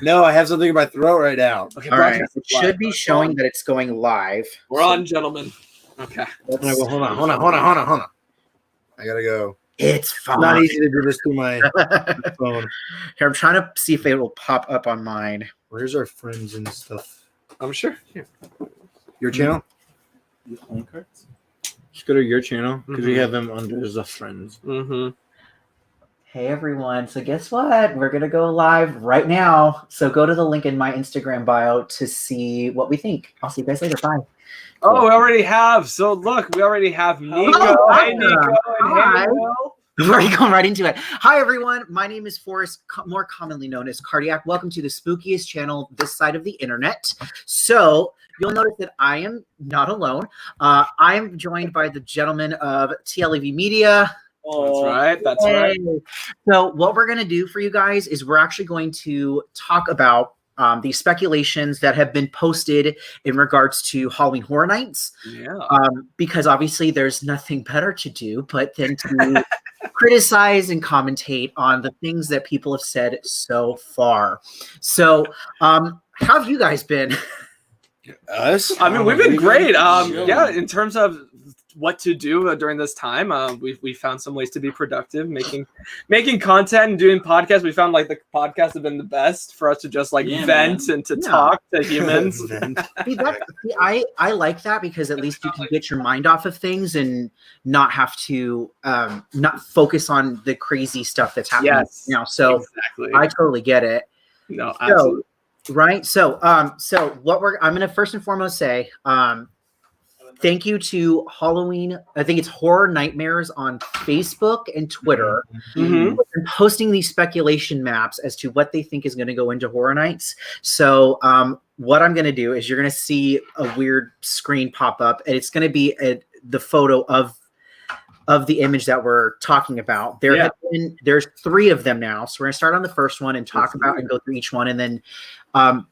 No, I have something in my throat right now. Okay, All right. It should be showing that it's going live. We're on, gentlemen. Okay. All right, well, hold on. I gotta go. It's fine. Not easy to do this through my phone. Here, I'm trying to see if it will pop up on mine. Where's our friends and stuff? I'm sure. Here. Your channel? Just go to your channel because we Mhm. have them under as a friends. Mm-hmm. Hey everyone, so guess what? We're gonna go live right now. So go to the link in my Instagram bio to see what we think. I'll see you guys later. Bye. Oh, we already have. So look, we already have Nico. Oh, Hey, Nico. And hi. hey, Will. We're already going right into it. Hi everyone, my name is Forrest, more commonly known as Cardiac. Welcome to the spookiest channel this side of the internet. So you'll notice that I am not alone. I am joined by the gentleman of TLEV Media. That's right. That's right. So what we're going to do for you guys is we're actually going to talk about the speculations that have been posted in regards to Halloween Horror Nights. Yeah. Because obviously there's nothing better to do but then to criticize and commentate on the things that people have said so far. So how have you guys been? Us? I mean, we've been great. Yeah, in terms of what to do during this time, we found some ways to be productive, making content and doing podcasts. We found like the podcasts have been the best for us to just like vent and to talk to humans. I like that because at least you can get your mind off of things and not have to not focus on the crazy stuff that's happening. Yes, So exactly. I totally get it. No, absolutely. Right. So I'm gonna first and foremost say thank you to Halloween. I think it's Horror Nightmares on Facebook and Twitter, Mm-hmm. and posting these speculation maps as to what they think is going to go into Horror Nights. So what I'm going to do is you're going to see a weird screen pop up, and it's going to be the photo of the image that we're talking about. There's 3 of them now. So we're going to start on the first one and talk about and go through each one, and then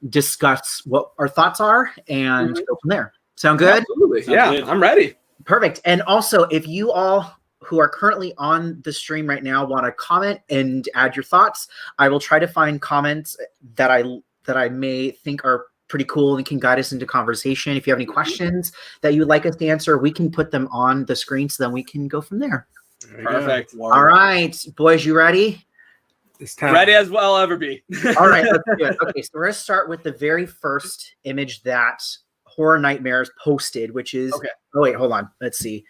discuss what our thoughts are and go from there. Sound good? Absolutely. Yeah, I'm ready. Perfect. And also, if you all who are currently on the stream right now want to comment and add your thoughts, I will try to find comments that I may think are pretty cool and can guide us into conversation. If you have any questions that you'd like us to answer, we can put them on the screen so then we can go from there. Perfect. All right, boys, you ready? Ready as well ever be. All right, let's do it. Okay, so we're going to start with the very first image that Horror Nightmares posted, which is oh wait, hold on, let's see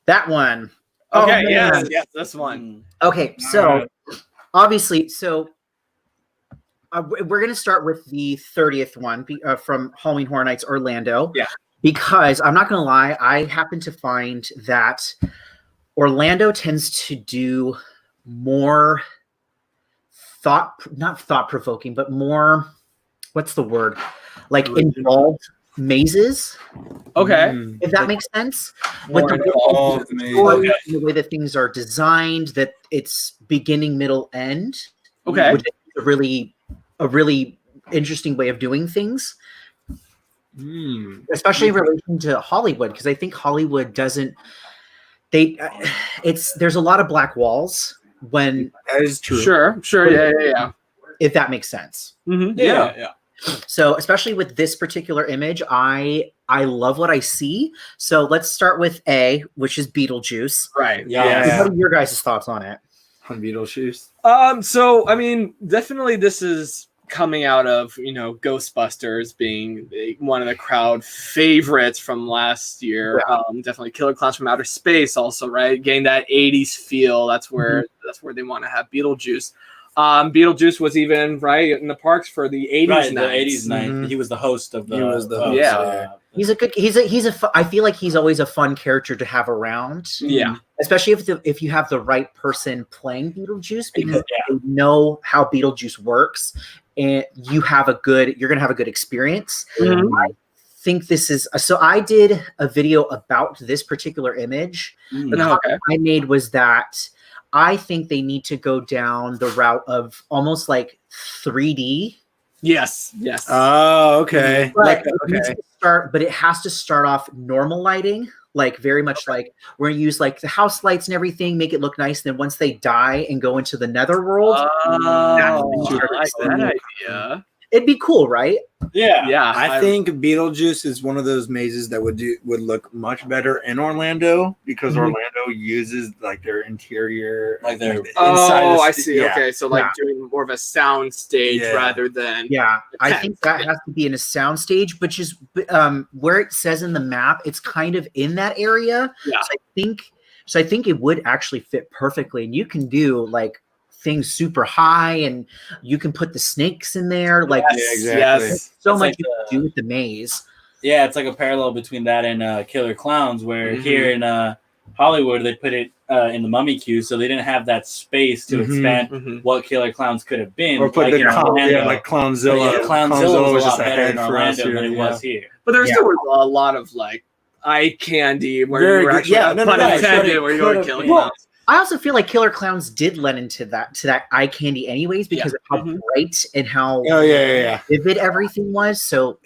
that one. Okay, yes, this one. Okay, so obviously, we're going to start with the 30th one from Halloween Horror Nights Orlando. Yeah, because I'm not going to lie, I happen to find that Orlando tends to do more not thought-provoking, but more, what's the word? Like involved mazes. Okay. If that makes sense. With the way that things are designed, that it's beginning, middle, end. Okay. Which is a really interesting way of doing things. Especially in relation to Hollywood, because I think Hollywood doesn't there's a lot of black walls when that is true. Sure. Yeah. If that makes sense. Mm-hmm. Yeah. So especially with this particular image, I love what I see. So let's start with A, which is Beetlejuice. Right. Yeah. What are your guys' thoughts on it? On Beetlejuice? So I mean, definitely this is coming out of, Ghostbusters being one of the crowd favorites from last year. Yeah. Definitely Killer Clowns from Outer Space also, right? Getting that 80s feel. That's where they want to have Beetlejuice. Beetlejuice was even right in the parks for the 80s night. The 80s night. He was the host of the. I feel like he's always a fun character to have around. Yeah, especially if you have the right person playing Beetlejuice, because they know how Beetlejuice works, and you're gonna have a good experience. Mm-hmm. I think this is so. I did a video about this particular image. The comment I made was that I think they need to go down the route of almost like 3D. Yes. Oh, okay. But it has to start off normal lighting, like very much like we're gonna use like the house lights and everything, make it look nice. Then once they die and go into the netherworld, I like that idea. it'd be cool, right? Yeah, I think Beetlejuice is one of those mazes that would look much better in Orlando because Orlando uses like their interior, Like their Oh, I see. Yeah. Okay, so like doing more of a sound stage Yeah. rather than I think that has to be in a sound stage, which is where it says in the map, it's kind of in that area. Yeah. So I think it would actually fit perfectly, and you can do like things super high, and you can put the snakes in there. Like, exactly. Yes. so It's much like you can do with the maze. Yeah, it's like a parallel between that and Killer Clowns, where here in Hollywood they put it in the Mummy queue, so they didn't have that space to expand what Killer Clowns could have been. Or put like the in Orlando. like Clownzilla. Yeah, Clownzilla was a just lot better ahead in for us Orlando than it here, was here. But there still was a lot of like eye candy where Very you were good. actually Yeah, no, pun no, intended, where you were could've killing been. clowns. I also feel like Killer Clowns did lend into that eye candy anyways, because of how bright and how vivid everything was. So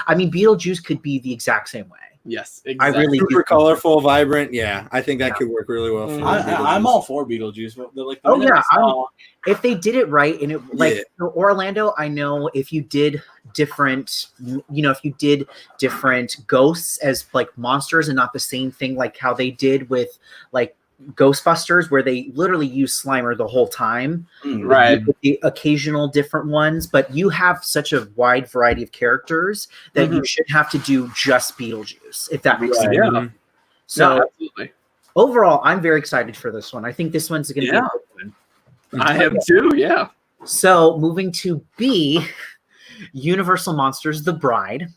Beetlejuice could be the exact same way. Yes, I exactly. really super do. colorful, vibrant. Yeah, I think that could work really well. For I'm all for Beetlejuice. Like, the Oh minute yeah, I saw- if they did it right, and it like for Orlando, I know if you did different, if you did different ghosts as like monsters and not the same thing like how they did with like Ghostbusters, where they literally use Slimer the whole time, Right. with the occasional different ones, but you have such a wide variety of characters that you should have to do just Beetlejuice, if that makes sense. Yeah. So No, absolutely. overall, I'm very excited for this one. I think this one's going to be a good one. I am too. Yeah. So moving to B, Universal Monsters: The Bride.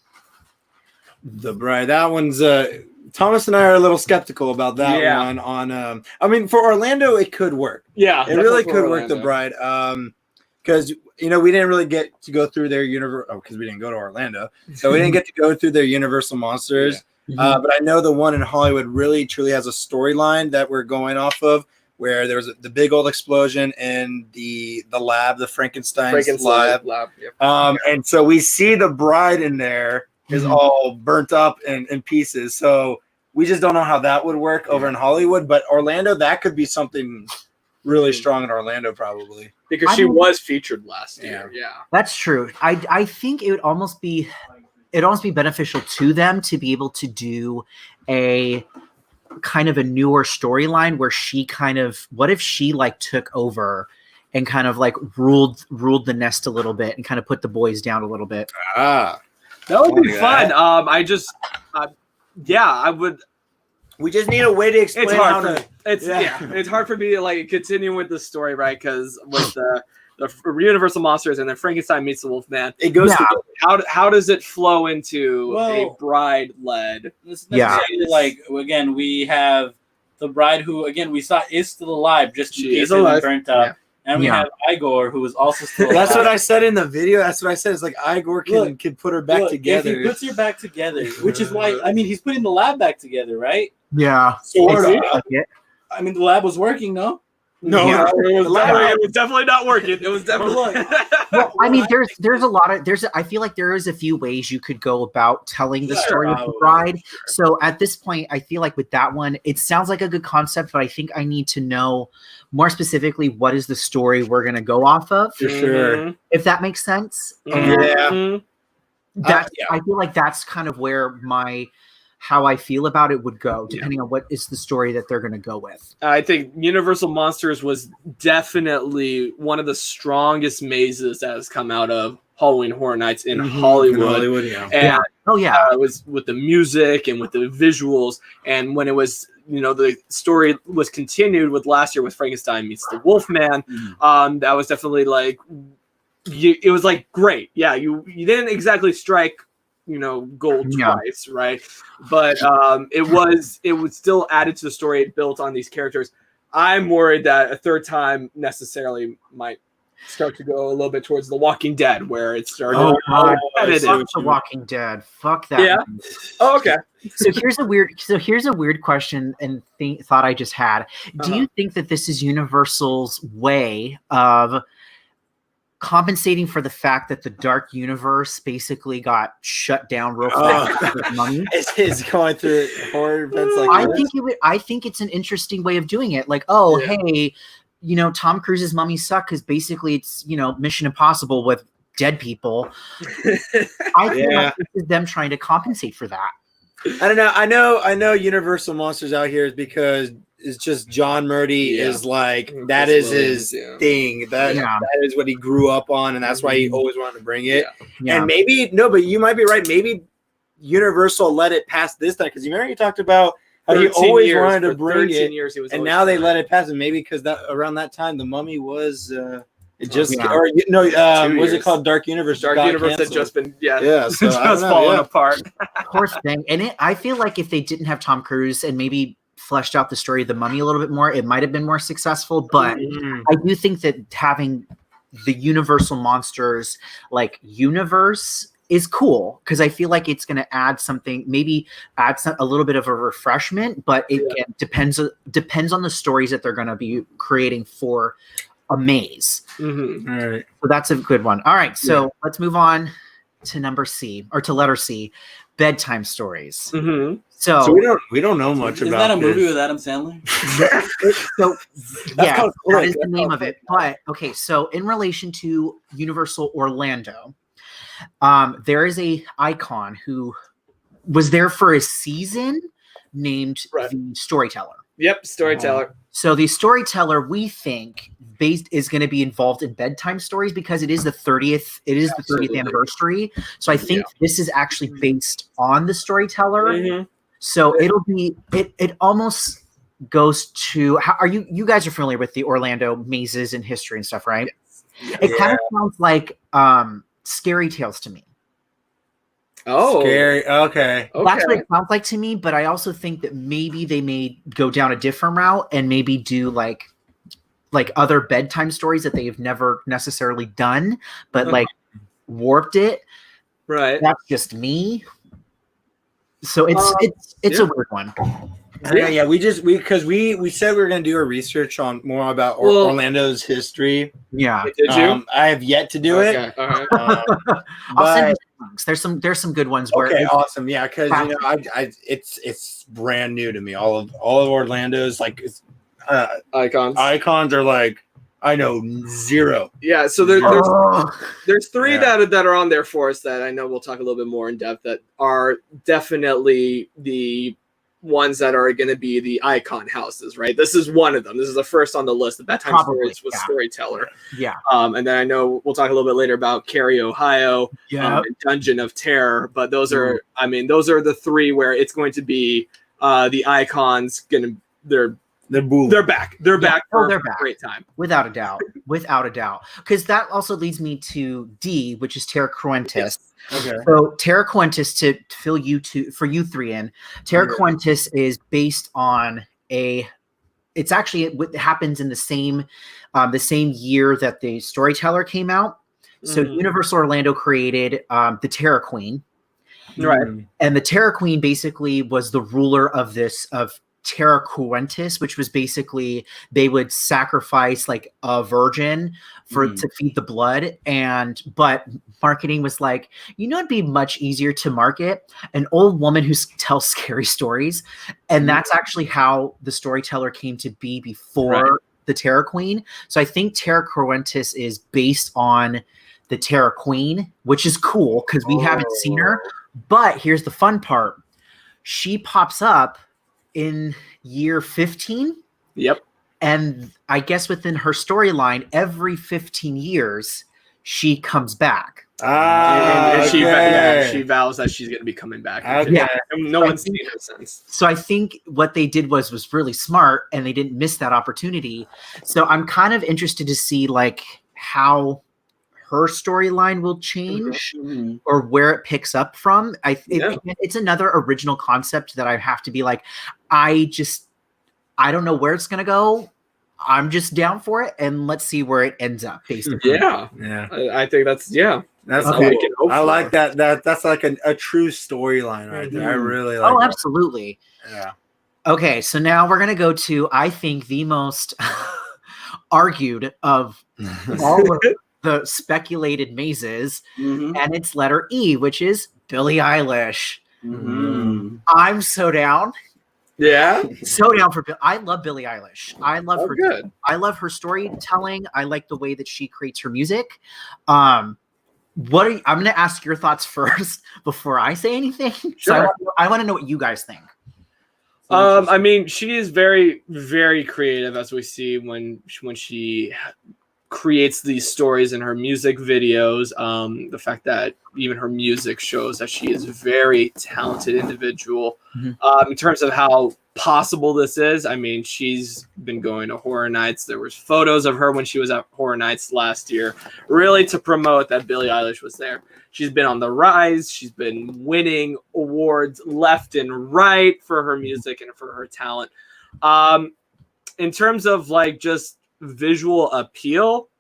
The Bride. That one's Thomas and I are a little skeptical about that one. On for Orlando, it could work. Yeah, It really could work. The Bride, because we didn't really get to go through their universe. Oh, because we didn't go to Orlando, so we didn't get to go through their Universal Monsters. But I know the one in Hollywood really truly has a storyline that we're going off of, where there was the big old explosion in the lab, the Frankenstein's lab. And so we see the Bride in there is all burnt up in pieces. So we just don't know how that would work over in Hollywood. But Orlando, that could be something really strong in Orlando, probably. Because she was featured last year. Yeah. That's true. I think it would almost be beneficial to them to be able to do a kind of a newer storyline where she what if she like took over and kind of like ruled the nest a little bit and kind of put the boys down a little bit. That would be fun. I would. We just need a way to explain It's hard for me to like continue with the story, right? Because with the Universal Monsters and then Frankenstein meets the Wolfman, it goes how does it flow into a Bride led? Like again, we have the Bride who again we saw is still alive, just in case it was burnt up. And we have Igor, who is also still alive. That's what I said in the video. That's what I said. It's like Igor can put her back together. If he puts her back together, which is why he's putting the lab back together, right? Yeah. Sort of. I mean, the lab was working, no? No, it was definitely not working. It was definitely. Well, I mean, there's a lot of I feel like there is a few ways you could go about telling the story of the Bride. So at this point, I feel like with that one, it sounds like a good concept, but I think I need to know more specifically what is the story we're going to go off of. For sure. If that makes sense. And I feel like that's kind of where how I feel about it would go, depending on what is the story that they're going to go with. I think Universal Monsters was definitely one of the strongest mazes that has come out of Halloween Horror Nights in Hollywood. And it was with the music and with the visuals. And when it was, the story was continued with last year with Frankenstein meets the Wolfman, that was definitely like, it was like great. Yeah, you didn't exactly strike gold twice, right? But it was still added to the story. It built on these characters. I'm worried that a third time necessarily might start to go a little bit towards The Walking Dead, where it started. Fuck The Walking Dead. Fuck that. Yeah. Oh, okay. So here's a weird question and thought I just had. Do you think that this is Universal's way of compensating for the fact that the Dark Universe basically got shut down real fast with money. It's going through horror events like I think it's an interesting way of doing it. Like, hey, Tom Cruise's Mummy suck because basically it's Mission Impossible with dead people. I feel like this is them trying to compensate for that. I don't know. I know Universal Monsters out here is because it's just John Murdy is like that is his thing. That is what he grew up on, and that's why he always wanted to bring it. Yeah. And maybe but you might be right. Maybe Universal let it pass this time because you remember you talked about how he always wanted to bring it, and now they let it pass. And maybe because that around that time the Mummy was. Was it called Dark Universe? Dark Universe had just been so just falling apart. Of course, thing. And I feel like if they didn't have Tom Cruise and maybe fleshed out the story of the Mummy a little bit more, it might have been more successful. But I do think that having the Universal Monsters universe is cool because I feel like it's going to add something, maybe add a little bit of a refreshment. But it depends on the stories that they're going to be creating for a maze. All right. So that's a good one. All right. So let's move on to letter C, bedtime stories. So we don't know much about. Is that a movie with Adam Sandler? That is the name of it. But okay, so in relation to Universal Orlando, there is a icon who was there for a season named the Storyteller. Yep, Storyteller. So the Storyteller, we think, is going to be involved in bedtime stories because it is the 30th. It is the 30th anniversary. So I think this is actually based on the Storyteller. So it'll be. It almost goes to. You guys are familiar with the Orlando mazes and history and stuff, right? Yes. It kind of sounds like Scary Tales to me. Oh, scary. Okay. That's what it sounds like to me. But I also think that maybe they may go down a different route and maybe do like other bedtime stories that they've never necessarily done, but warped it. Right. That's just me. So it's a weird one. Yeah. We said we were going to do a research on more about Orlando's history. Yeah. Did you? I have yet to do it. All right. I'll send you links. There's some good ones. Okay, awesome. Yeah, because it's brand new to me. All of Orlando's icons. Icons are I know zero. Yeah, so there's three that are on there for us that I know we'll talk a little bit more in depth that are definitely the ones that are going to be the icon houses, right? This is one of them. This is the first on the list. The bedtime stories with Storyteller. Yeah. And then I know we'll talk a little bit later about Cary, Ohio, and Dungeon of Terror. But those are, those are the three where it's going to be the icons. They're back. They're back for a great time. Without a doubt. Because that also leads me to D, which is Terra Cruentus. Yes. Okay. So Terra Cruentus, to fill for you three in, Terra Cruentus is based on it happens in the same year that the Storyteller came out. So Universal Orlando created the Terror Queen. Right. And the Terror Queen basically was the ruler of Terra Cruentus, which was basically they would sacrifice a virgin to feed the blood, but marketing was it'd be much easier to market an old woman who tells scary stories, and that's actually how the Storyteller came to be before the Terror Queen. So I think Terra Cruentus is based on the Terror Queen, which is cool because we haven't seen her. But here's the fun part: she pops up in year 15. Yep. And I guess within her storyline, every 15 years, she comes back. She vows that she's going to be coming back. Okay. Yeah. No one's seen her since. So I think what they did was really smart, and they didn't miss that opportunity. So I'm kind of interested to see how her storyline will change or where it picks up from. It's another original concept that I have to be I don't know where it's going to go. I'm just down for it, and let's see where it ends up. Basically. Yeah. I think that's okay. Cool. I like that. That's like a true storyline right there. I really like. Oh, that. Absolutely. Yeah. Okay, so now we're gonna go to I think the most argued of the speculated mazes, Mhm. and it's letter E, which is Billie Eilish. Mhm. I'm so down. Yeah. So down for I love Billie Eilish. I love Oh, her. good. I love her storytelling. I like the way that she creates her music. I'm going to ask your thoughts first before I say anything. Sure. So I want to know what you guys think. I mean, she is very, very creative, as we see when she creates these stories in her music videos. The fact that even her music shows that she is a very talented individual. In terms of how possible this is, I mean, she's been going to Horror Nights. There was photos of her when she was at Horror Nights last year, really to promote that Billie Eilish was there. She's been on the rise. She's been winning awards left and right for her music and for her talent. In terms of like just visual appeal,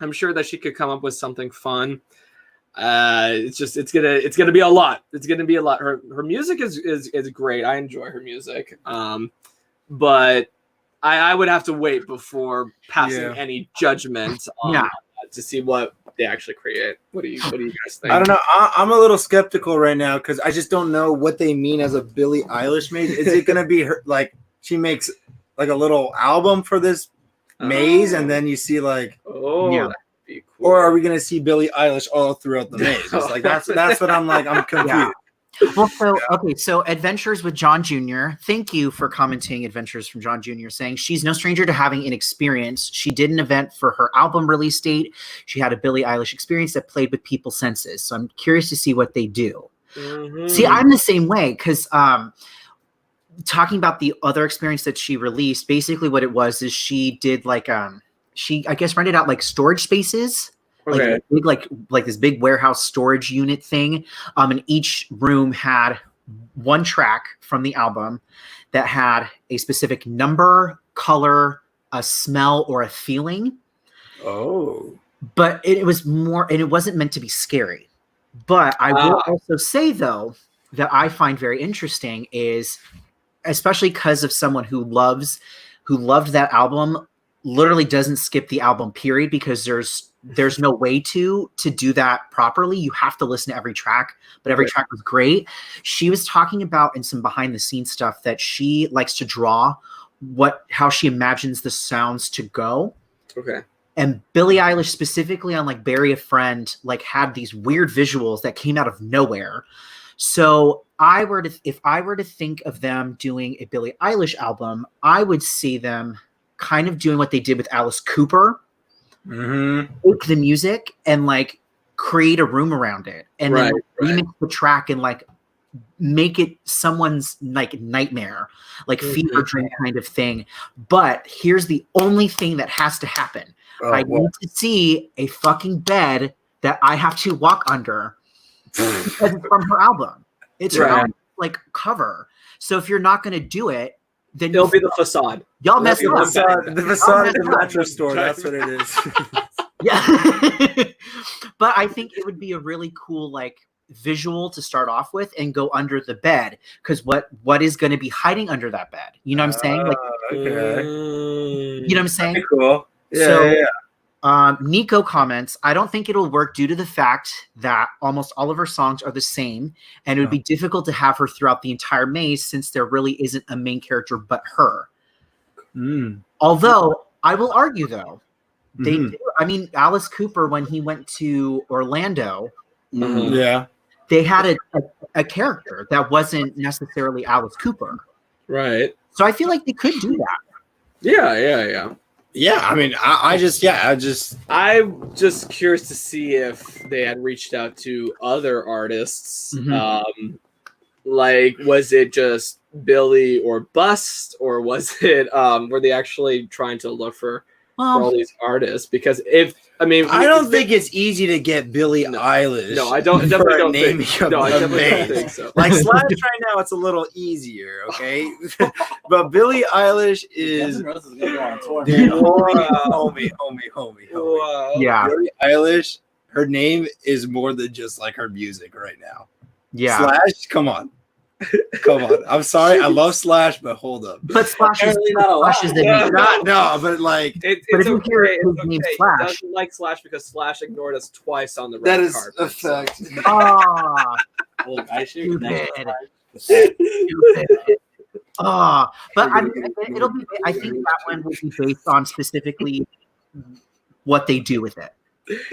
I'm sure that she could come up with something fun. It's gonna be a lot. It's gonna be a lot. Her music is great. I enjoy her music. But I would have to wait before passing any judgment on to see what they actually create. What do you guys think? I don't know. I'm a little skeptical right now because I just don't know what they mean as a Billie Eilish maze. Is it gonna be her like she makes like a little album for this maze and then you see like that'd be cool. or are we gonna see Billie Eilish all throughout the maze? It's like that's what I'm like. I'm confused. Well, so Adventures with John Jr. Thank you for commenting Adventures from John Jr. saying she's no stranger to having an experience. She did an event for her album release date. She had a Billie Eilish experience that played with people's senses. So I'm curious to see what they do. See, I'm the same way because talking about the other experience that she released, basically what it was is she did like she I guess rented out like storage spaces. Okay. Like this big warehouse storage unit thing. And each room had one track from the album that had a specific number, color, a smell, or a feeling. Oh. But it was more, and it wasn't meant to be scary. But I will also say, though, that I find very interesting is, especially because of someone who loved that album, literally doesn't skip the album period because there's no way to do that properly. You have to listen to every track, but every track was great. She was talking about in some behind the scenes stuff that she likes to draw how she imagines the sounds to go. Okay. And Billie Eilish specifically on like Bury a Friend, like had these weird visuals that came out of nowhere. So if I were to think of them doing a Billie Eilish album, I would see them kind of doing what they did with Alice Cooper. Take the music and like create a room around it and then remix the track and like make it someone's like nightmare, like fever dream kind of thing. But here's the only thing that has to happen. I need to see a fucking bed that I have to walk under because it's from her album. It's her album, like cover. So if you're not going to do it, then it'll be the facade. Y'all messed up. The facade at the mattress store. That's what it is. Yeah. But I think it would be a really cool like visual to start off with and go under the bed because what is going to be hiding under that bed? You know what I'm saying? Like, okay. You know what I'm saying? That'd be cool. Yeah, So, yeah. Nico comments, I don't think it'll work due to the fact that almost all of her songs are the same, and it would be difficult to have her throughout the entire maze since there really isn't a main character but her. Although, I will argue, though, they do. I mean, Alice Cooper, when he went to Orlando, they had a character that wasn't necessarily Alice Cooper. Right. So I feel like they could do that. Yeah. Yeah, I mean, I'm just curious to see if they had reached out to other artists. Like, was it just Billy or bust, or was it were they actually trying to look for all these artists? Because I don't think it's easy to get Billie Eilish. No, I definitely don't think. No, I definitely don't think so. Like Slash right now, it's a little easier, okay? But Billie Eilish is homie. Yeah, Billie Eilish, her name is more than just like her music right now. Yeah. Slash, come on. Come on. I'm sorry. I love Slash, but hold up. But Slash is Apparently not allowed. Slash is the Yeah. name. No, but like But It's if you okay. hear It's his name okay. Slash- He doesn't like Slash because Slash ignored us twice on the red that is carpet. a fact. Ah, Look, I share Stupid. connection. stupid. Ah, but it'll be. I think that one will be based on specifically what they do with it.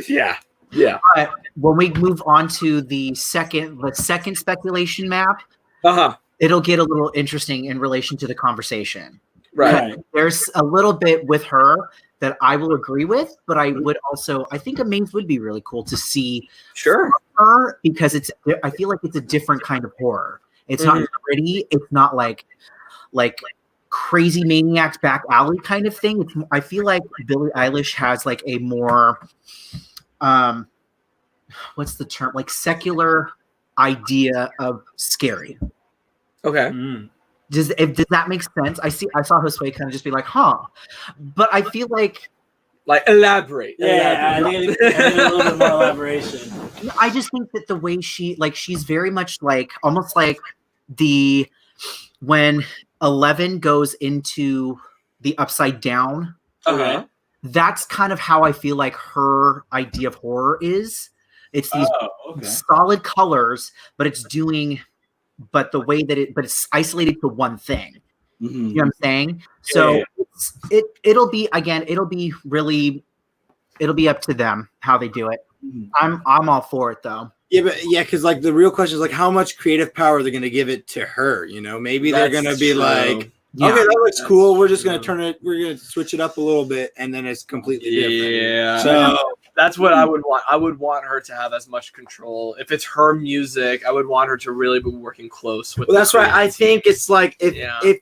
Yeah. Yeah. But when we move on to the second speculation map, Uh-huh. it'll get a little interesting in relation to the conversation. Right. There's a little bit with her that I will agree with, but I would also, I think a maze would be really cool to see Sure. her because I feel like it's a different kind of horror. It's not gritty. It's not like crazy maniacs back alley kind of thing. I feel like Billie Eilish has like a more, what's the term? Like secular idea of scary. Okay. Does that make sense? I saw Josue kind of just be like, huh. But I feel like elaborate. Yeah, I think I need a little bit more elaboration. I just think that the way she's very much like almost like when 11 goes into the upside down. Okay. That's kind of how I feel like her idea of horror is. It's these Okay. solid colors, but it's the way that it's isolated to one thing. Mhm. You know what I'm saying? So it'll be up to them how they do it. I'm all for it though. Yeah, but because like the real question is like how much creative power they're gonna give it to her. You know, maybe they're That's gonna be true. like, Yeah. okay, that looks cool. We're just gonna true. we're gonna switch it up a little bit, and then it's completely different. Yeah. So That's what I would want. I would want her to have as much control. If it's her music, I would want her to really be working close with. well, that's why I think it's like if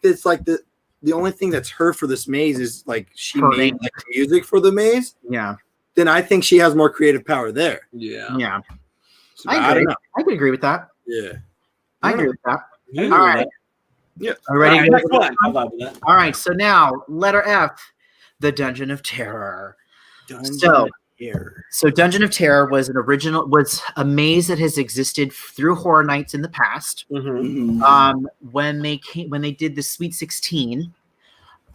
it's like the only thing that's her for this maze is like she Her made name. like music for the maze, Yeah. then I think she has more creative power there. Yeah. Yeah. So, I I agree. don't know. I could agree with that. Yeah. I agree with that. Yeah. All right. Yeah. Are you ready? All to right, go? next one. I'll vibe with that. All right. So now, letter F, the Dungeon of Terror. So Dungeon of Terror was a maze that has existed through Horror Nights in the past. Mhm. When they did the Sweet 16,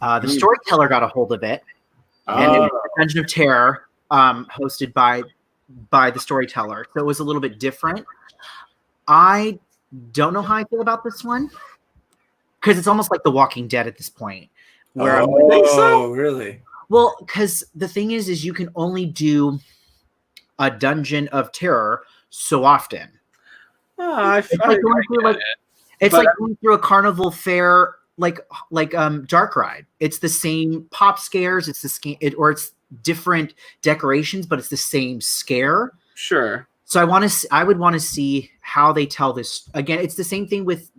the storyteller got a hold of it, and it was the Dungeon of Terror, hosted by the storyteller. So it was a little bit different. I don't know how I feel about this one because it's almost like The Walking Dead at this point. Where really? well, because the thing is you can only do a Dungeon of Terror so often. It's like going through like going through a carnival fair, like Dark Ride. It's the same pop scares. It's it's different decorations, but it's the same scare. Sure. So I would want to see how they tell this. Again, it's the same thing with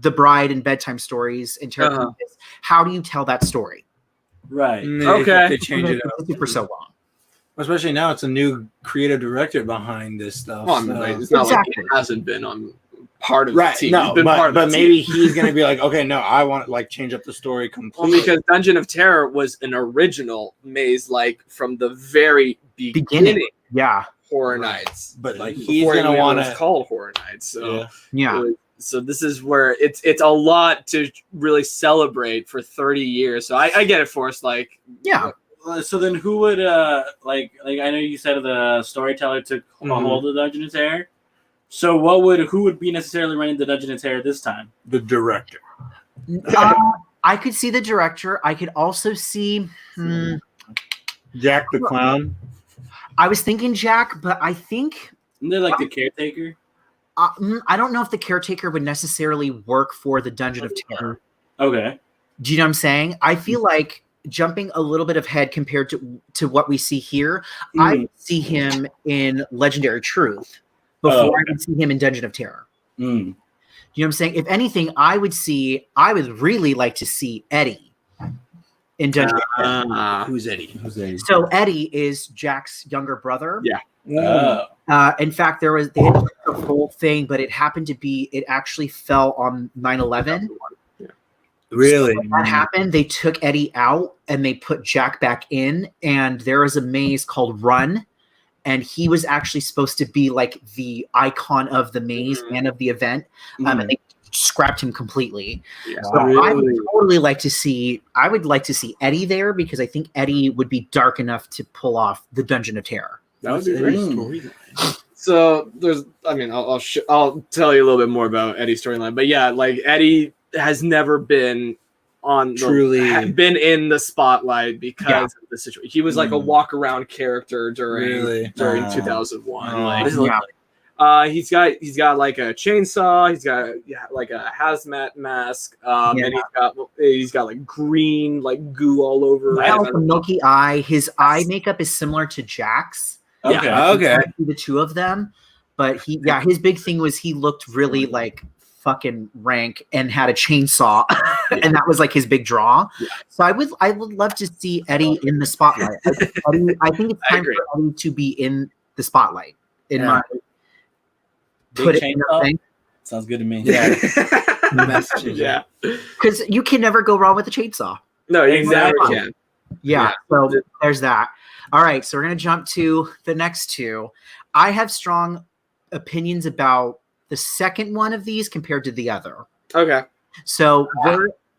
The Bride and bedtime stories and terror. How do you tell that story? Right. Okay. They change it up. For so long. Especially now, it's a new creative director behind this stuff. Well, I mean, so- like, it's not Exactly. like it hasn't been on part of Right. the team. No, It's been part of but the maybe team. he's gonna be like, okay, no, I want to like change up the story Well, completely. because Dungeon of Terror was an original maze, like from the very beginning. Yeah. Horror Nights, But like he's before gonna it want was to. called Horror Nights. So Yeah. So this is where it's a lot to really celebrate for 30 years. So I get it, Forrest. Like, Yeah. So then, who would like I know you said the storyteller took a hold of Dungeon of Terror. So who would be necessarily running the Dungeon of Terror this time? The director. I could see the director. I could also see. Jack the Clown. I was thinking Jack, but I think Isn't there like the caretaker? I don't know if the caretaker would necessarily work for the Dungeon of Terror. Okay. Do you know what I'm saying? I feel like jumping a little bit ahead compared to what we see here. I would see him in Legendary Truth before I would see him in Dungeon of Terror. You know what I'm saying? If anything, I would really like to see Eddie in Dungeon of Terror. Who's Eddie? So Eddie is Jack's younger brother. Yeah. In fact, they had a whole thing, but it actually fell on 9/11. Really? So when that happened, they took Eddie out and they put Jack back in, and there is a maze called Run, and he was actually supposed to be like the icon of the maze and of the event, and they scrapped him completely. Yeah. So I would totally like to see. I would like to see Eddie there because I think Eddie would be dark enough to pull off the Dungeon of Terror. That would be great storyline. So there's, I mean, I'll tell you a little bit more about Eddie's storyline, but yeah, like Eddie has never been been in the spotlight because of the situation. He was like a walk around character during 2001. He's got like a chainsaw. He's got like a hazmat mask, and he's got like green like goo all over. Like a milky eye. His eye makeup is similar to Jack's. Okay. The two of them, but his big thing was he looked really like fucking rank and had a chainsaw, and that was like his big draw. So I would love to see Eddie in the spotlight. I think it's time for Eddie to be in the spotlight. In my put it in your thing. Sounds good to me. Yeah, because you can never go wrong with a chainsaw. No, you never can. Yeah, so there's that. All right, so we're gonna jump to the next two. I have strong opinions about the second one of these compared to the other. Okay. So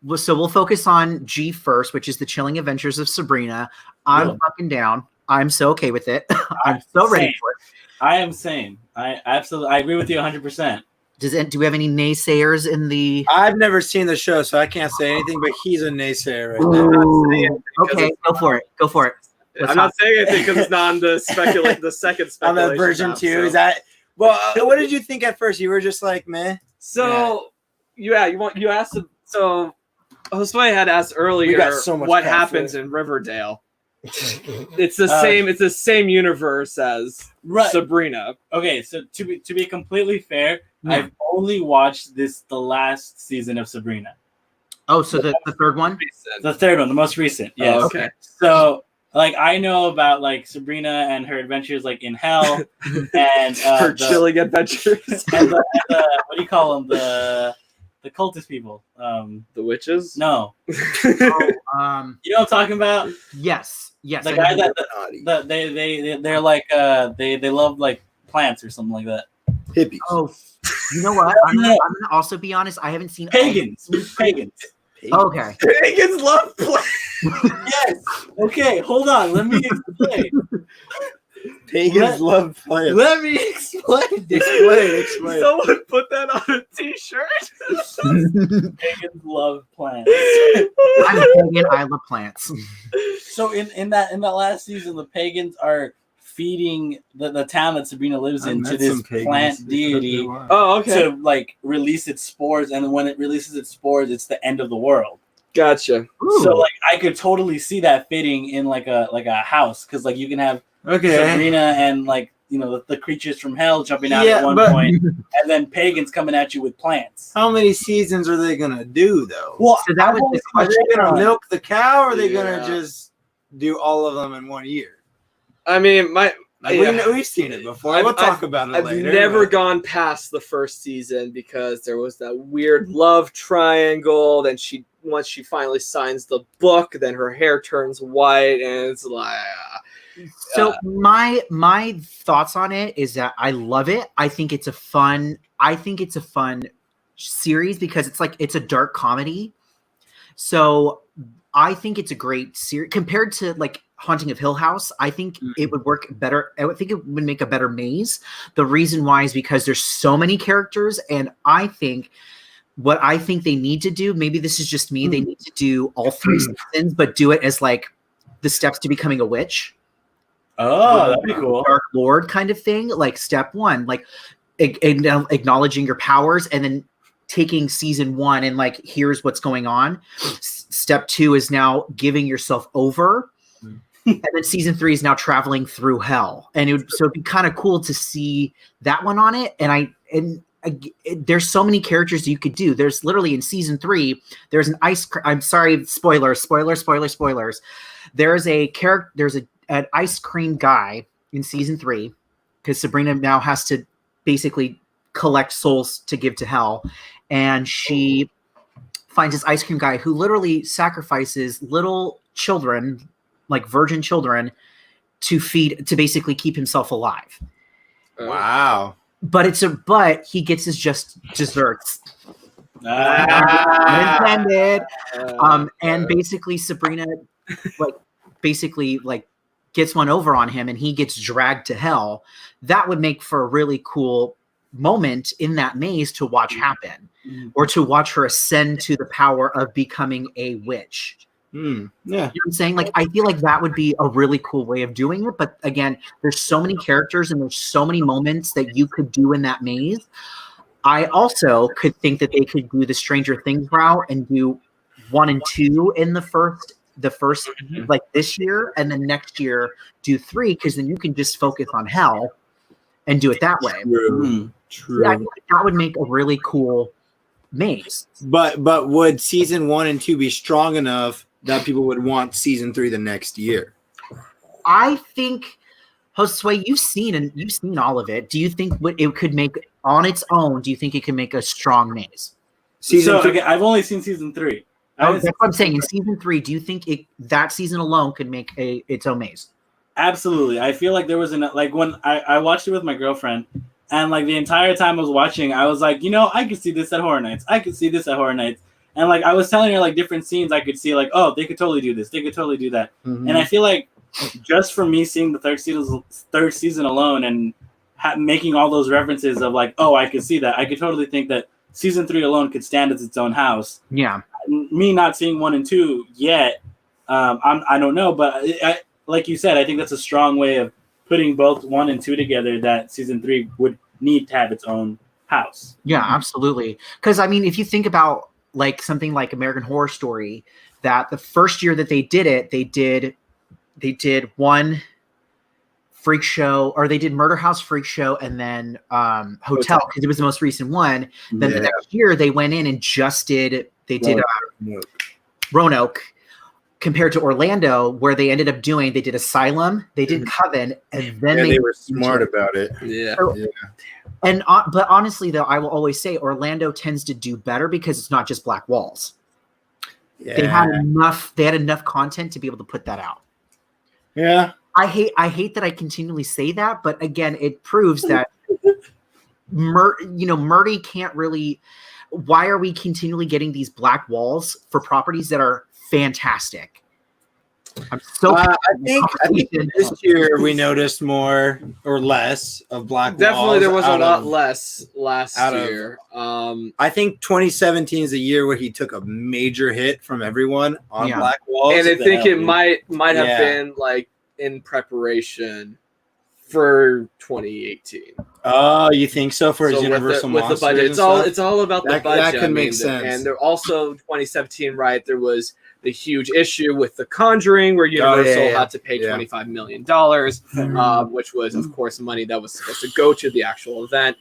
we'll focus on G first, which is the Chilling Adventures of Sabrina. I'm fucking down. I'm so okay with it. I'm so ready for it. I am same. I agree with you 100%. Do we have any naysayers in the? I've never seen the show, so I can't say anything. But he's a naysayer right now. Okay, go for it. Go for it. I'm not saying anything because it's not on the the second speculation. On the version 2, is that? Well, what did you think at first? You were just like, meh. So, you asked. So, Josue had asked earlier we got so much what happens in Riverdale. It's the same. It's the same universe as Sabrina. Okay, so to be completely fair, I've only watched the last season of Sabrina. Oh, so the third one? The third one, the most recent. Yes. Oh, okay. So, like, I know about like Sabrina and her adventures, like in hell, and her chilling adventures. And what do you call them? The cultist people. The witches? No. You know what I'm talking about? Yes. The guy they're like they love like plants or something like that. Hippies. Oh, you know what? I'm gonna also be honest. I haven't seen Pagans. Okay. Pagans love plants. Yes. Okay. Hold on. Let me explain. Pagans love plants. Let me explain. Explain. Someone put that on a t-shirt. Pagans love plants. I'm a pagan. I love plants. So in that last season, the pagans are feeding the town that Sabrina lives in to this plant deity. Oh, okay. To like release its spores, and when it releases its spores, it's the end of the world. Gotcha. Ooh. So like I could totally see that fitting in like a house, because like you can have Sabrina and like the creatures from hell jumping out at one point, and then pagans coming at you with plants. How many seasons are they gonna do though? Well, so that was the are question. they gonna milk the cow, or are they gonna just do all of them in 1 year? I mean, we've seen it before. We'll talk about it later. I've never gone past the first season because there was that weird love triangle. Then once she finally signs the book, then her hair turns white, and it's like. So my thoughts on it is that I love it. I think it's a fun series because it's a dark comedy. So I think it's a great series compared to like Haunting of Hill House. I think it would work better. I would think it would make a better maze. The reason why is because there's so many characters, and I think what I think they need to do, maybe this is just me, they need to do all 3 seasons, but do it as like the steps to becoming a witch. Oh, that'd be cool. Dark Lord kind of thing. Like step 1, like acknowledging your powers, and then taking season 1 and like, here's what's going on. Step 2 is now giving yourself over. And then season 3 is now traveling through hell. And it'd be kind of cool to see that one on it. And there's so many characters you could do. There's literally in season 3, there's an I'm sorry, spoilers. There's an ice cream guy in season 3, because Sabrina now has to basically collect souls to give to hell. And she finds this ice cream guy who literally sacrifices little children, like virgin children, to basically keep himself alive. Wow. But he gets his just desserts. Ah. Intended. And basically Sabrina gets one over on him and he gets dragged to hell. That would make for a really cool moment in that maze to watch happen, or to watch her ascend to the power of becoming a witch. Yeah. You know what I'm saying? Like, I feel like that would be a really cool way of doing it. But again, there's so many characters and there's so many moments that you could do in that maze. I also could think that they could do the Stranger Things route and do 1 and 2 in the first like this year, and then next year do 3, because then you can just focus on hell and do it that way. True. Yeah, I think that would make a really cool maze. But would season 1 and 2 be strong enough that people would want season 3 the next year? I think, Josue, you've seen all of it. Do you think it could make on its own? Do you think it can make a strong maze? Season 3. Okay, I've only seen season 3. That's what I'm saying. In season 3, do you think that season alone could make its own maze? Absolutely. I feel like there was when I watched it with my girlfriend, and like the entire time I was watching, I was like, I could see this at Horror Nights. I could see this at Horror Nights. And like I was telling her like different scenes I could see, like, oh, they could totally do this. They could totally do that. Mm-hmm. And I feel like just from me seeing the third season alone and making all those references of like, oh, I could see that. I could totally think that season 3 alone could stand as its own house. Yeah. Me not seeing 1 and 2 yet, I don't know, but like you said, I think that's a strong way of putting both 1 and 2 together. That season 3 would need to have its own house. Yeah, absolutely. Because I mean, if you think about like something like American Horror Story, that the first year that they did it, they did one freak show, or they did Murder House, Freak Show, and then Hotel, because it was the most recent one. Then the next year they went in and just did Roanoke, compared to Orlando, where they ended up doing, they did Asylum, they did Coven, and then they were smart about it. Yeah. So, and but honestly, though, I will always say Orlando tends to do better because it's not just black walls. Yeah. They had enough content to be able to put that out. Yeah. I hate that I continually say that, but again, it proves that Murdy can't really. Why are we continually getting these black walls for properties that are fantastic? I'm so. I think this year we noticed more or less of black walls. Definitely, there was a lot less last year. I think 2017 is the year where he took a major hit from everyone on black walls, and I think it might have been like in preparation for 2018. Oh, you think so? For his Universal with the budget, it's all about the budget. That could make sense. And there also 2017, right? There was the huge issue with The Conjuring, where Universal had to pay $25 million, which was, of course, money that was supposed to go to the actual event.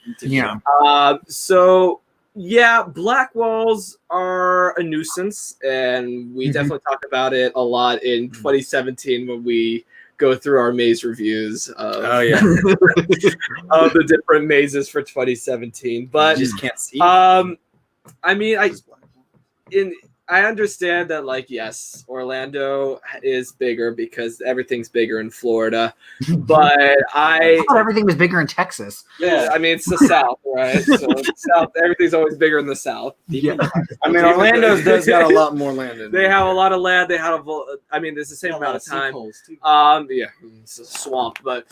So, black walls are a nuisance, and we definitely talk about it a lot in 2017 when we go through our maze reviews of the different mazes for 2017. But you just can't see. I mean, I understand that, like, yes, Orlando is bigger because everything's bigger in Florida, but I thought everything was bigger in Texas. Yeah, I mean, it's the South, right? So the South, everything's always bigger in the South. Yeah, I mean, Orlando does got a lot more land. They have a lot of land. They have there's the same amount of time. It's a swamp, but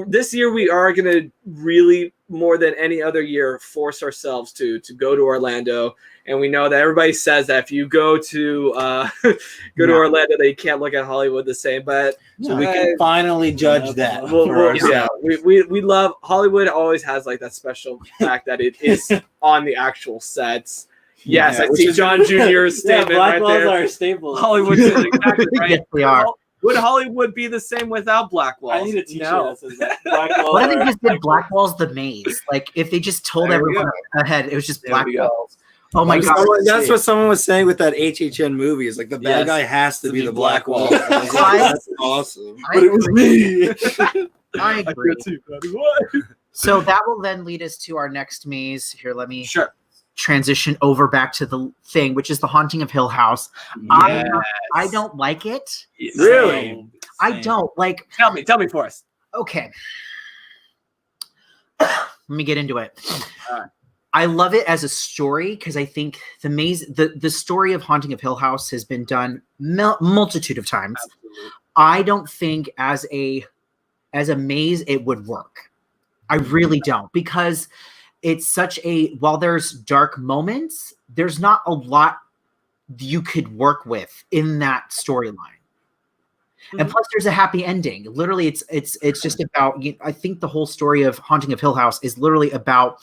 this year we are going to really, more than any other year, force ourselves to go to Orlando. And we know that everybody says that if you go to to Orlando, that you can't look at Hollywood the same. But so we can finally judge that. We love Hollywood. Always has like that special fact that it is on the actual sets. Yes, I see John Jr.'s statement black walls there. are a staple. Hollywood is exactly right. Yes, they are. Would Hollywood be the same without black walls? I need a t-shirt that says that. Black walls what if they just did black walls the maze? Like if they just told everyone ahead, it was just black walls. Oh my god! That's what someone was saying with that HHN movie. Is like the bad guy has to be the black wall. That's awesome. But it was me. I agree. So that will then lead us to our next maze. Here, let me. Sure. transition over back to the thing, which is The Haunting of Hill House. Yes. I don't like it. Really? I don't like. Tell me, Forrest. Okay. Let me get into it. All right. I love it as a story because I think the story of Haunting of Hill House has been done multitude of times. Absolutely. I don't think as a maze it would work. I really don't, because it's such while there's dark moments, there's not a lot you could work with in that storyline. And plus there's a happy ending. Literally it's just about, I think the whole story of Haunting of Hill House is literally about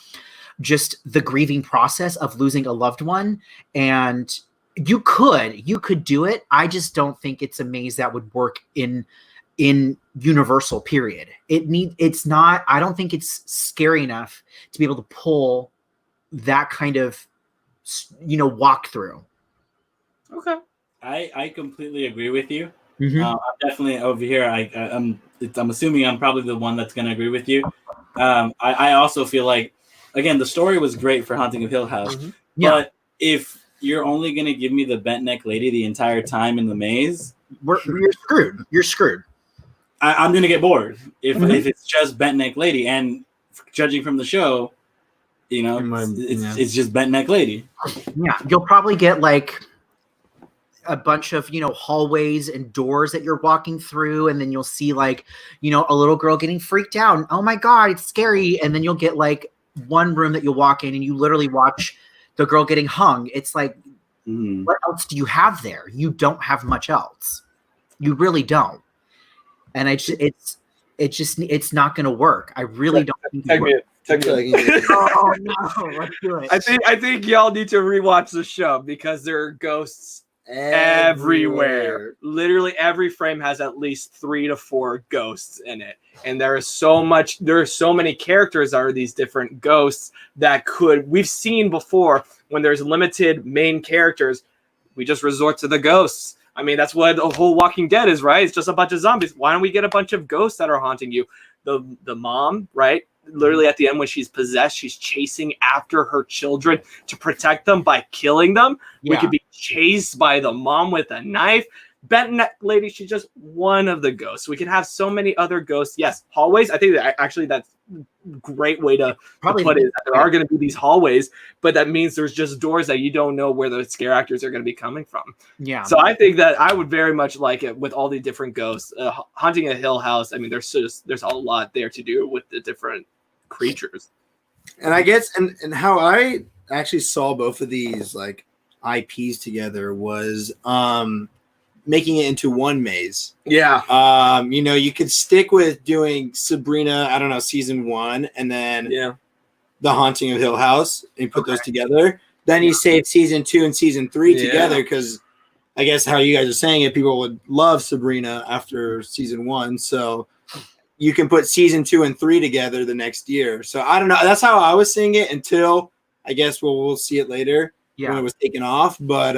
just the grieving process of losing a loved one. And you could do it. I just don't think it's a maze that would work in Universal, period. It's not, I don't think it's scary enough to be able to pull that kind of, walk through. Okay. I completely agree with you. Mm-hmm. I'm definitely over here. I'm assuming I'm probably the one that's going to agree with you. I also feel like, again, the story was great for Haunting of Hill House, but if you're only going to give me the bent neck lady the entire time in the maze, you're screwed. You're screwed. I'm going to get bored if it's just bent neck lady. And judging from the show, it's just bent neck lady. Yeah, you'll probably get like a bunch of hallways and doors that you're walking through, and then you'll see like a little girl getting freaked out and, oh my god, it's scary, and then you'll get like one room that you'll walk in and you literally watch the girl getting hung. It's like, what else do you have there? You don't have much else. You really don't. And it's not going to work. I really don't think it works. Oh no, let's do it. I think y'all need to rewatch the show because there are ghosts everywhere. Literally every frame has at least 3 to 4 ghosts in it, and there are so many characters that are these different ghosts that we've seen before. When there's limited main characters, we just resort to the ghosts. I mean, that's what the whole Walking Dead is, right? It's just a bunch of zombies. Why don't we get a bunch of ghosts that are haunting you? The mom, right? Literally at the end when she's possessed, she's chasing after her children to protect them by killing them. Yeah. We could be chased by the mom with a knife. Bent neck lady, she's just one of the ghosts. We can have so many other ghosts. Yes, hallways. I think that actually that's a great way to put it. There are going to be these hallways, but that means there's just doors that you don't know where the scare actors are going to be coming from. Yeah. So I think that I would very much like it with all the different ghosts. Haunting a Hill House. I mean, there's a lot there to do with the different creatures. And I guess and how I actually saw both of these like IPs together was making it into one maze. Yeah. You could stick with doing Sabrina, I don't know, season 1, and then The Haunting of Hill House, and put those together. Then you save season 2 and season 3 together, because I guess how you guys are saying it, people would love Sabrina after season 1. So you can put season 2 and 3 together the next year. So I don't know. That's how I was seeing it until I guess we'll see it later when it was taken off. But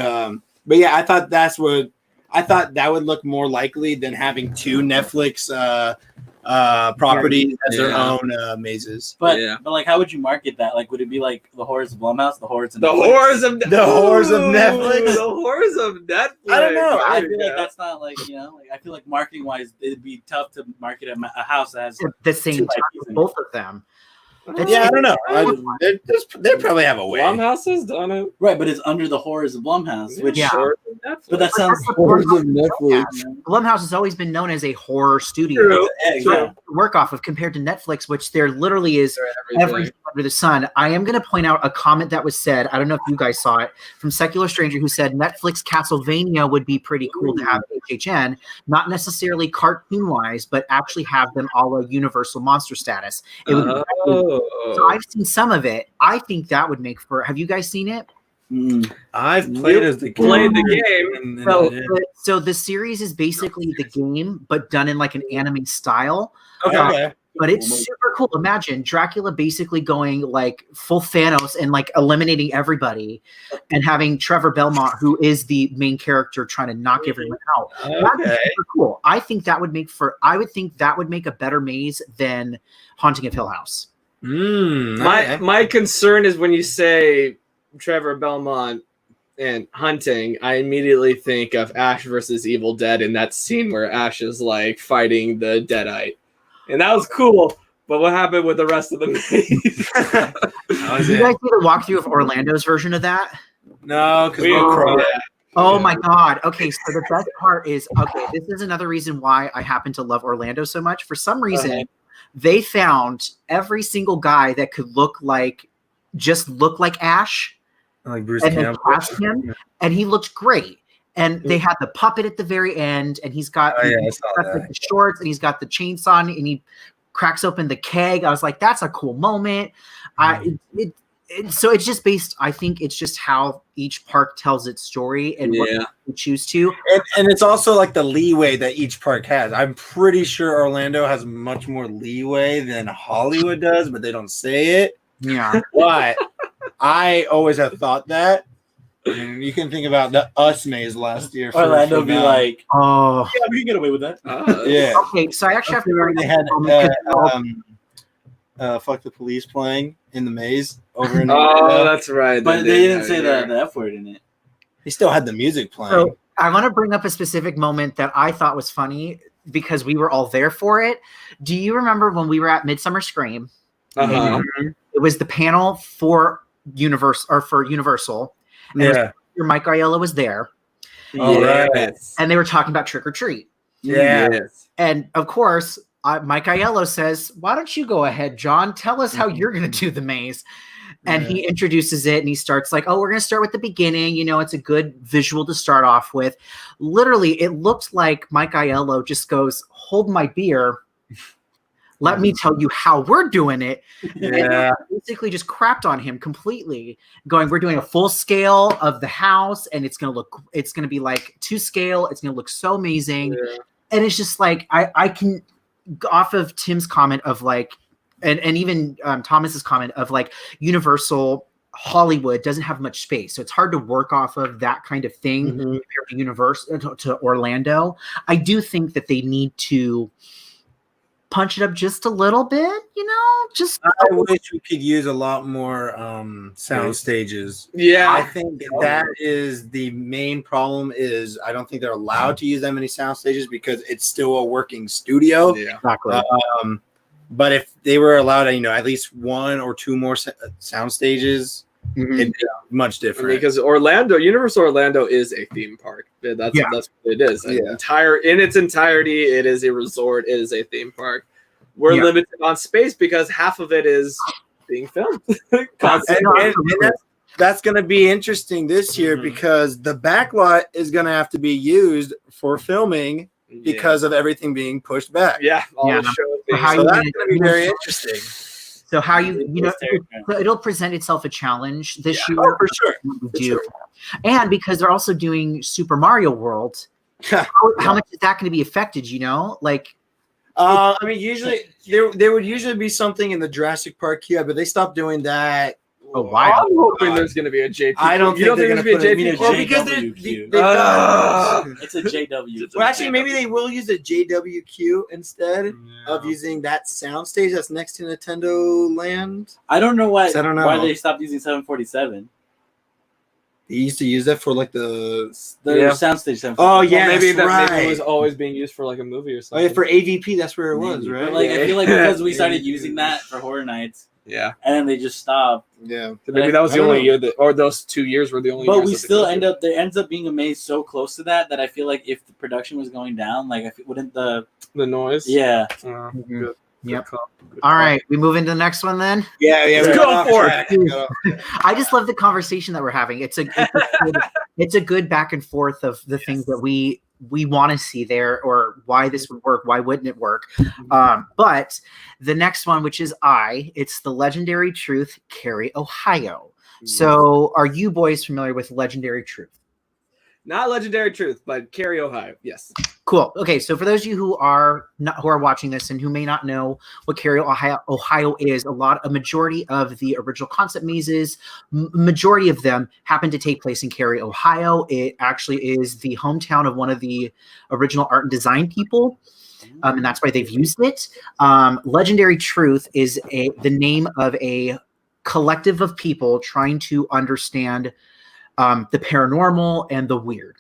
yeah, I thought that would look more likely than having 2 Netflix properties as their own mazes. But like, how would you market that? Like, would it be like the horrors of Blumhouse, the horrors of Netflix? The horrors of Netflix. The horrors of Netflix. I don't know. I feel like that's not like I feel like marketing wise, it'd be tough to market a house that has the same time both of them. I don't know. They probably have a way. Blumhouse has done it, right? But it's under the horrors of Blumhouse, which but that sounds horrors of Netflix. Blumhouse has always been known as a horror studio to work off of, compared to Netflix, which there literally is everything under the sun. I am going to point out a comment that was said. I don't know if you guys saw it, from Secular Stranger, who said Netflix Castlevania would be pretty cool to have HHN, not necessarily cartoon wise, but actually have them all a Universal monster status. It would be so I've seen some of it. I think that would make for. Have you guys seen it? I've played the game. So the series is basically the game, but done in like an anime style. Okay. But it's super cool. Imagine Dracula basically going like full Thanos and like eliminating everybody, and having Trevor Belmont, who is the main character, trying to knock everyone out. That's super cool. I think that would make a better maze than Haunting of Hill House. My concern is when you say Trevor Belmont and hunting, I immediately think of Ash versus Evil Dead in that scene where Ash is like fighting the Deadite, and that was cool. But what happened with the rest of the maze? Did you guys see the walkthrough of Orlando's version of that? No, because Oh my God. Okay, so the best part is, okay, this is another reason why I happen to love Orlando so much. For some reason, they found every single guy that could look like Ash. Like Bruce And Campbell. they cast him, and he looked great. And they had the puppet at the very end, and he's got, he's got the shorts, and he's got the chainsaw, and he cracks open the keg. I was like, that's a cool moment. So it's just based, I think it's just how each park tells its story and what you choose to. And it's also like the leeway that each park has. I'm pretty sure Orlando has much more leeway than Hollywood does, but they don't say it. Yeah. But I always have thought that. And you can think about the Us maze last year. Orlando be like, oh, yeah, we can get away with that. Yeah. Okay, so I actually have to Remember they had Fuck the Police playing in the maze over in that's right. But they didn't say the F word in it. They still had the music playing. So I want to bring up a specific moment that I thought was funny because we were all there for it. Do you remember when we were at Midsummer Scream? It was the panel for Universal. And Mike Aiello was there. And they were talking about Trick or Treat. And of course, Mike Aiello says, why don't you go ahead, John? Tell us how you're going to do the maze. And he introduces it and he starts like, oh, we're going to start with the beginning. You know, it's a good visual to start off with. Literally, it looked like Mike Aiello just goes, hold my beer. Let me tell you how we're doing it. And basically just crapped on him completely, going, we're doing a full scale of the house and it's going to be like 2 scale. It's going to look so amazing. And it's just like, I can, off of Tim's comment of like, and even Thomas's comment of like Universal Hollywood doesn't have much space. So it's hard to work off of that kind of thing compared to Orlando. I do think that they need to punch it up just a little bit, you know, I wish we could use a lot more sound stages. I think that is the main problem is I don't think they're allowed to use that many sound stages because it's still a working studio. Exactly. But if they were allowed, you know, at least 1 or 2 more sound stages, it'd be much different. Because Universal Orlando is a theme park. That's what it is. In its entirety, it is a resort. It is a theme park. We're limited on space because half of it is being filmed. and that's going to be interesting this year because the backlot is going to have to be used for filming because of everything being pushed back. The shows. So that's going to be very interesting. So how it'll present itself a challenge this year. Oh, for sure. And because they're also doing Super Mario World, how much is that going to be affected, you know? Like, I mean, usually there would usually be something in the Jurassic Park queue, but they stopped doing that. Oh, wow. I'm hoping there's going to be a JP. I don't think they're going to be a JP. Well, because it's a JW. Well, actually, maybe they will use a JWQ instead of using that sound stage that's next to Nintendo Land. I don't know why they stopped using 747. They used to use that for like the soundstage. Oh yeah, maybe it was always being used for like a movie or something. Oh yeah, for AVP, that's where it was, right? But like I feel like because we started using that for Horror Nights, and then they just stopped. Yeah, maybe that was the only year or those 2 years were the only. But we still there ends up being a maze so close to that I feel like if the production was going down, like wouldn't the noise? Yeah. Good. Yep. All right, we move into the next one then. Yeah, let's go for it. I just love the conversation that we're having. It's a good back and forth of the things that we want to see there, or why this would work, why wouldn't it work? But the next one, which is it's the Legendary Truth, Cary, Ohio. So, are you boys familiar with Legendary Truth? Not Legendary Truth, but Cary, Ohio. Yes. Cool. Okay, so for those of you who are watching this and who may not know what Cary, Ohio is, a majority of the original concept mazes, majority of them happen to take place in Cary, Ohio. It actually is the hometown of one of the original art and design people, and that's why they've used it. Legendary Truth is the name of a collective of people trying to understand the paranormal and the weird.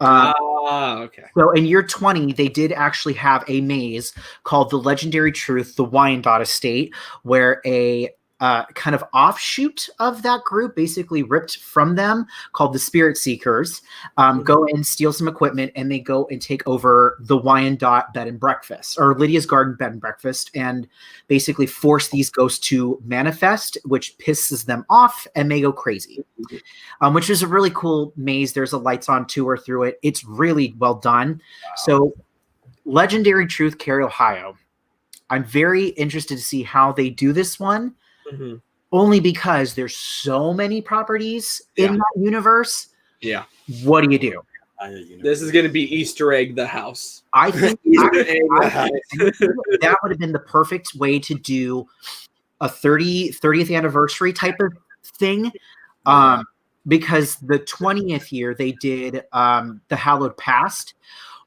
Okay. So in year 20, they did actually have a maze called the Legendary Truth, the Wyandotte Estate, where a kind of offshoot of that group, basically ripped from them, called the Spirit Seekers, go and steal some equipment, and they go and take over the Wyandotte Bed and Breakfast, or Lydia's Garden Bed and Breakfast, and basically force these ghosts to manifest, which pisses them off, and they go crazy. Which is a really cool maze. There's a lights on tour through it. It's really well done. Wow. So Legendary Truth, Cary, Ohio. I'm very interested to see how they do this one. Mm-hmm. Only because there's so many properties in that universe. Yeah. What do you do? This is going to be Easter egg the house. I think that would have been the perfect way to do a 30th anniversary type of thing. Because the 20th year they did the Hallowed Past,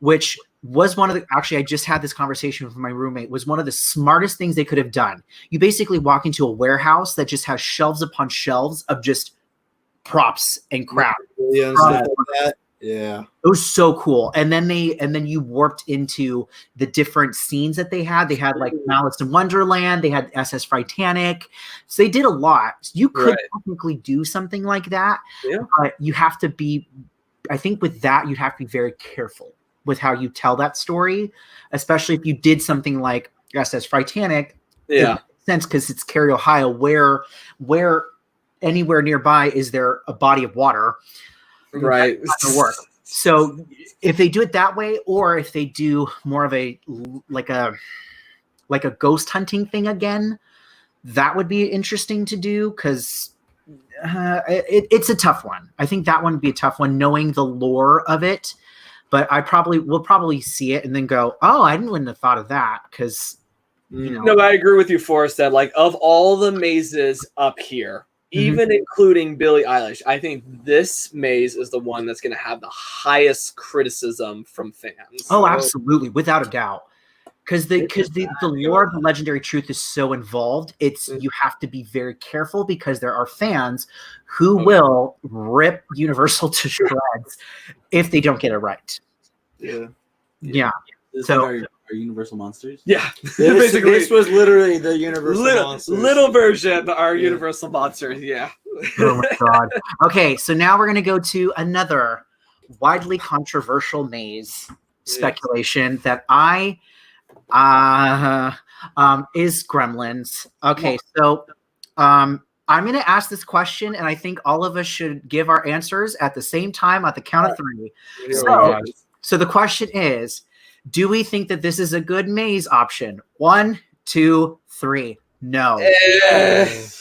which was one of the, actually I just had this conversation with my roommate, was one of the smartest things they could have done. You basically walk into a warehouse that just has shelves upon shelves of just props and crap. Yeah. Yeah. It was so cool. And then you warped into the different scenes that they had. They had like Malice in Wonderland, they had SS Titanic. So they did a lot. You could technically do something like that. Yeah. But you have to be, I think with that, you'd have to be very careful with how you tell that story, especially if you did something like SS Titanic. Yeah. It makes sense because it's Cary, Ohio, where anywhere nearby is there a body of water. Right. That's not gonna work. So if they do it that way, or if they do more of a like a ghost hunting thing again, that would be interesting to do, because it's a tough one. I think that one would be a tough one, knowing the lore of it. But we'll probably see it and then go, oh, I wouldn't have thought of that, because No, I agree with you, Forrest, that like of all the mazes up here, even including Billie Eilish, I think this maze is the one that's going to have the highest criticism from fans. Oh, absolutely, without a doubt. Because the lore of the Legendary Truth is so involved, you have to be very careful, because there are fans who will rip Universal to shreds if they don't get it right. Yeah. So are Universal monsters? Yeah. Basically, this was literally the Universal monsters. Little version of our Universal monsters. Yeah. Oh my God. Okay, so now we're gonna go to another widely controversial maze speculation that is Gremlins. Okay, so I'm going to ask this question, and I think all of us should give our answers at the same time at the count of 3. So the question is, do we think that this is a good maze option? 1, 2, 3. No.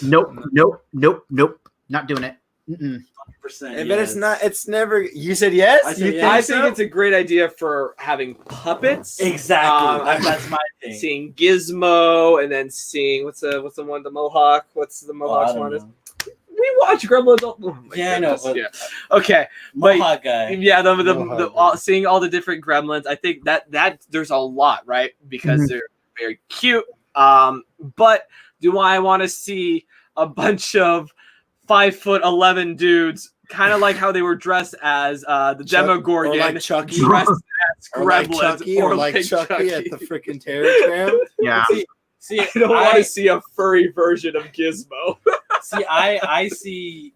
Nope. Not doing it. 100%. But it's not. It's never. You said yes. I think it's a great idea for having puppets. Exactly. That's my thing. Seeing Gizmo, and then seeing what's the one, the Mohawk. What's the Mohawk one? We watch Gremlins. I know. Yeah. Okay. Mohawk guy. Yeah. Seeing all the different Gremlins. I think that there's a lot, right? Because they're very cute. But do I want to see a bunch of 5'11" dudes, kind of like how they were dressed as the Demogorgon, or like Chucky, dressed as Gremlins, or like Chucky at the freaking Terror Tram? Yeah. See, I don't want to see a furry version of Gizmo. I see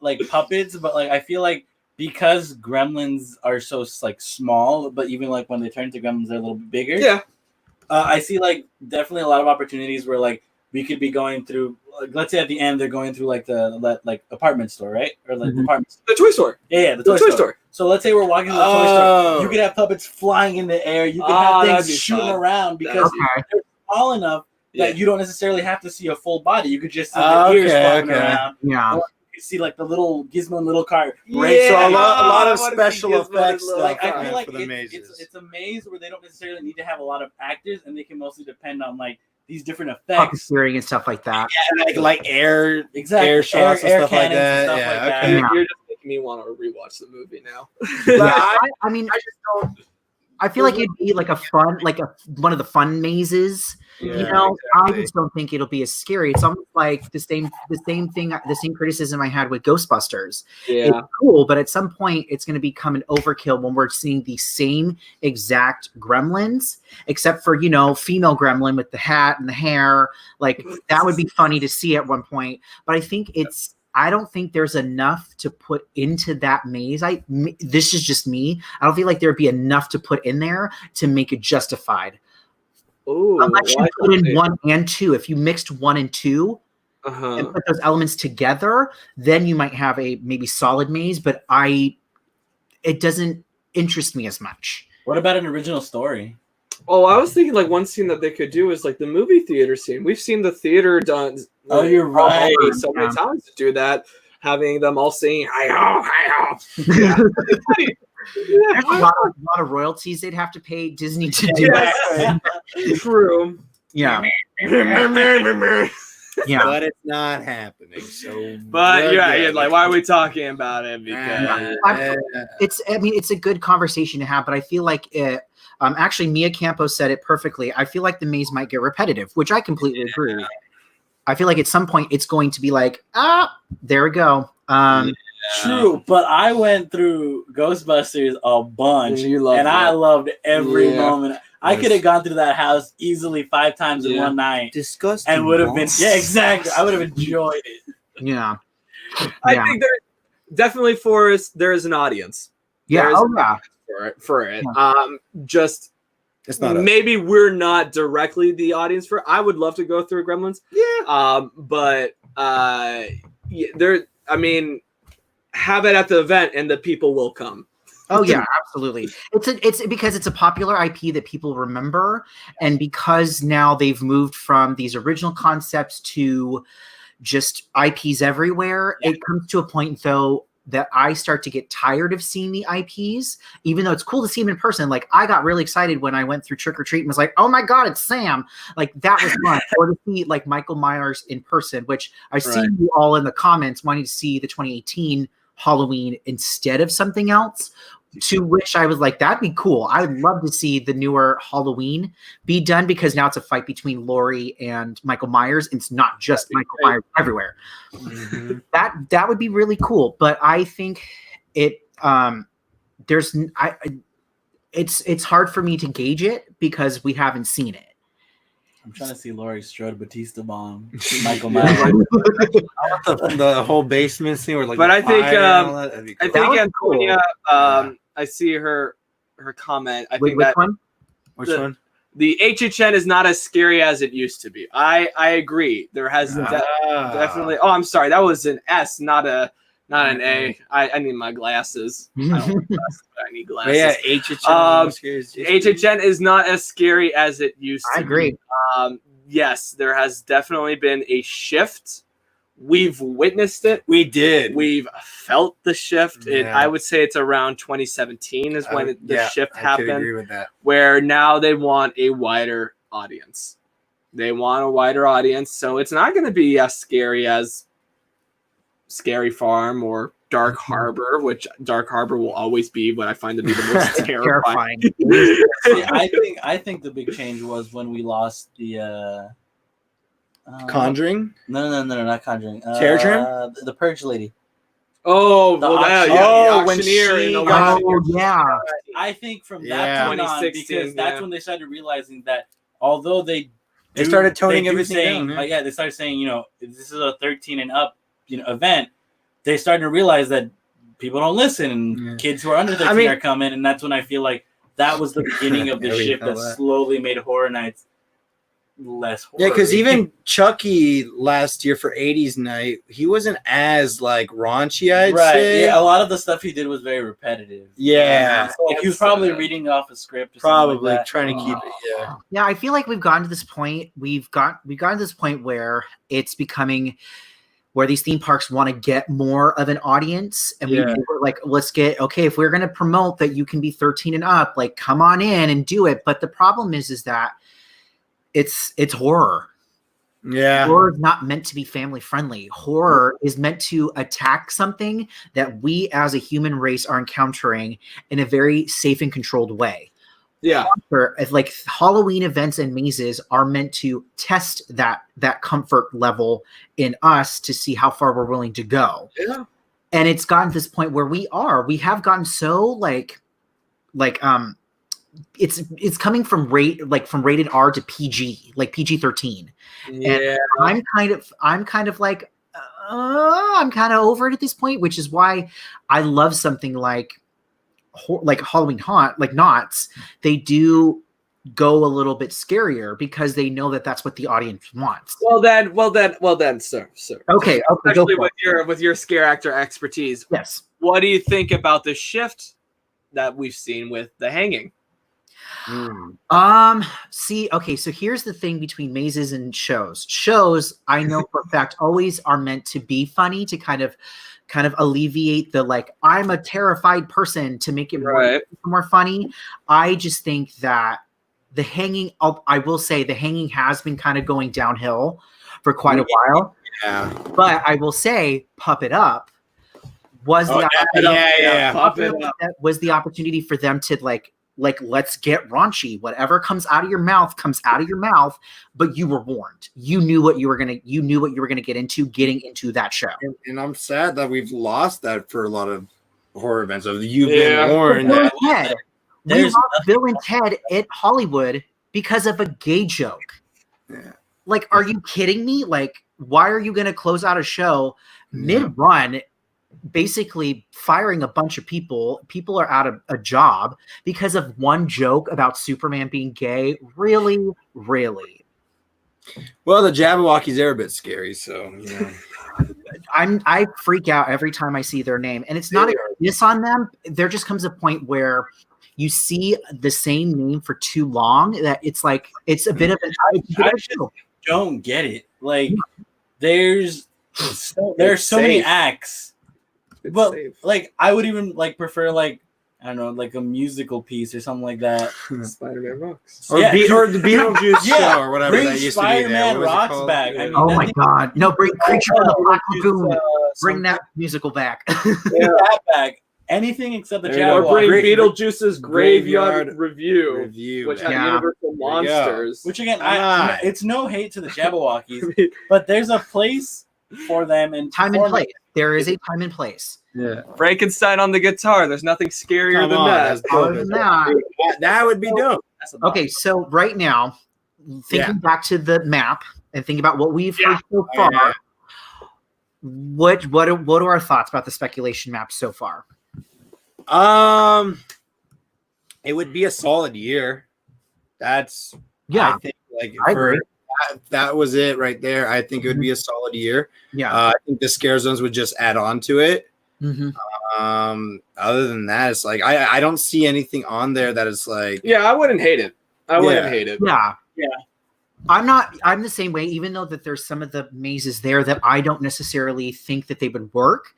like puppets, but like I feel like because Gremlins are so like small, but even like when they turn into Gremlins, they're a little bit bigger. Yeah. I see like definitely a lot of opportunities where like we could be going through. Like, let's say at the end they're going through like the apartment store, right? Or like department store. The toy store. Yeah, the toy store. So let's say we're walking to the toy store. You could have puppets flying in the air. You could have things shooting around because they're small enough that you don't necessarily have to see a full body. You could just see the ears flying around. Yeah. Or you could see like the little Gizmo and little car. Right. So a lot of special effects stuff. Like, I feel like it's a maze where they don't necessarily need to have a lot of actors, and they can mostly depend on like these different effects, puppeteering and stuff like that. Yeah, like air, air shots and stuff like that. Okay. You're just making me want to rewatch the movie now. I I feel like it'd be like one of the fun mazes. Yeah, You know, exactly. I just don't think it'll be as scary. It's almost like the same thing, the same criticism I had with Ghostbusters. Yeah. It's cool, but at some point it's going to become an overkill when we're seeing the same exact gremlins, except for, female gremlin with the hat and the hair. Like, that would be funny to see at one point. But I don't think there's enough to put into that maze. This is just me. I don't feel like there'd be enough to put in there to make it justified. Ooh, Unless you put in 1 and 2. If you mixed 1 and 2 and put those elements together, then you might have a maybe solid maze, but it doesn't interest me as much. What about an original story? Oh, I was thinking like one scene that they could do is like the movie theater scene. We've seen the theater done. Oh, you're right. So many times to do that, having them all singing "Hi-ho, hi-ho." There's a lot of royalties they'd have to pay Disney to do that. True. Yeah. Yeah. But it's not happening. So, But you're like, why are we talking about it? Because it's a good conversation to have, but I feel like actually Mia Campos said it perfectly. I feel like the maze might get repetitive, which I completely agree. I feel like at some point it's going to be like, there we go. True, but I went through Ghostbusters a bunch, and I loved every moment. I could have gone through that house easily 5 times in one night. Disgusting. And would have been, exactly. I would have enjoyed it. Yeah. I think there definitely there is an audience. Yeah. For it. Yeah. Just it's not maybe we're not directly the audience for it. I would love to go through Gremlins. Yeah. But have it at the event and the people will come. Oh yeah, absolutely. It's because it's a popular IP that people remember, and because now they've moved from these original concepts to just IPs everywhere. It comes to a point though that I start to get tired of seeing the IPs, even though it's cool to see them in person. Like, I got really excited when I went through Trick or Treat and was like, oh my God, it's Sam. Like, that was fun. Or to see like Michael Myers in person, which I've seen you all in the comments wanting to see the 2018 Halloween instead of something else, to which I was like, that'd be cool. I would love to see the newer Halloween be done, because now it's a fight between Laurie and Michael Myers. It's not just Michael Myers everywhere. Mm-hmm. That would be really cool. But I think it's hard for me to gauge it because we haven't seen it. I'm trying to see Laurie Strode Batista bomb Michael Myers. the whole basement scene where like. But I think cool. I think Antonia. I see her comment. I think which one? Which one? The HHN is not as scary as it used to be. I agree. There has definitely. Oh, I'm sorry. That was an S, not an A. I need my glasses. I need glasses. But yeah, HHN is not as scary as it used to. I agree. Be. Yes, there has definitely been a shift. We've witnessed it. We did. We've felt the shift. Yeah. I would say it's around 2017 is when the shift happened. I could agree with that. Where now they want a wider audience. They want a wider audience, so it's not going to be as scary as Scary Farm or Dark Harbor, which Dark Harbor will always be what I find to be the most terrifying. See, I think the big change was when we lost the Conjuring? No, not Conjuring. Terror Tram? The Purge lady. Oh, the auctioneer. Yeah. I think from that point on, because that's when they started realizing that although they started toning everything down. They started saying, this is a 13 and up, event. They started to realize that people don't listen, and kids who are under 13 are coming, and that's when I feel like that was the beginning of the shift that slowly made Horror Nights less horror. Yeah, because even Chucky last year for 80s night, he wasn't as like raunchy, I'd say. Yeah, a lot of the stuff he did was very repetitive. Yeah. So he was probably reading off a script. Probably like trying to keep it. Yeah. Yeah, I feel like we've gotten to this point. We've gotten to this point where it's becoming where these theme parks want to get more of an audience. And we were like, if we're going to promote that you can be 13 and up, like, come on in and do it. But the problem is that it's horror. Yeah. Horror is not meant to be family friendly. Horror is meant to attack something that we as a human race are encountering in a very safe and controlled way. Yeah. Like Halloween events and mazes are meant to test that comfort level in us to see how far we're willing to go. Yeah. And it's gotten to this point where we have gotten so like it's coming from rated R to PG, like PG-13. Yeah. And I'm kind of like I'm kind of over it at this point, which is why I love something like Halloween Haunt, like Knots. They do go a little bit scarier because they know that that's what the audience wants. Well then, sir. Okay, Especially with your scare actor expertise. Yes. What do you think about the shift that we've seen with the hanging? See, okay, so here's the thing between mazes and shows. Shows, I know for a fact, always are meant to be funny, to kind of alleviate the like I'm a terrified person, to make it more funny. I just think that the hanging, I will say the hanging has been kind of going downhill for quite a while. Yeah. But I will say Pup It Up was Pup It Up. Was the opportunity for them to like let's get raunchy. Whatever comes out of your mouth comes out of your mouth, but you were warned. You knew what you were gonna get into getting into that show. And I'm sad that we've lost that for a lot of horror events. Of you've been warned. We lost Bill and Ted at Hollywood because of a gay joke. Yeah. Like, are you kidding me? Like, why are you gonna close out a show mid-run? Basically firing a bunch of people are out of a job because of one joke about Superman being gay. Really Well, the Jabberwockies are a bit scary, so I freak out every time I see their name, and it's not a diss on them. There just comes a point where you see the same name for too long that it's like it's a bit of I just don't get it. Like there's so many acts. But like I would even like prefer like I don't know like a musical piece or something like that. Spider-Man Rocks or the Beetlejuice show or whatever. Bring that used Spider-Man to be there. Rocks back. I mean, oh my god, no! Bring Creature from the Black Lagoon. Bring that musical back. Bring that back. Anything except the Jabberwocky. Or bring Beetlejuice's Graveyard Review, which had Yeah. Universal Monsters. Which again, it's no hate to the Jabberwockies, but there's a place for them and time and place. There is a time and place. Yeah. Frankenstein on the guitar. There's nothing scarier than that. Other than That would be dope. Okay, so right now, thinking back to the map and thinking about what we've heard so far, what are our thoughts about the speculation map so far? It would be a solid year. That's Yeah, I think like I agree. That was it right there. I think it would be a solid year. Yeah. I think the scare zones would just add on to it. Mm-hmm. Other than that, it's like I don't see anything on there that is like. Yeah, I wouldn't hate it. I wouldn't hate it. Yeah. Yeah. I'm the same way, even though that there's some of the mazes there that I don't necessarily think that they would work.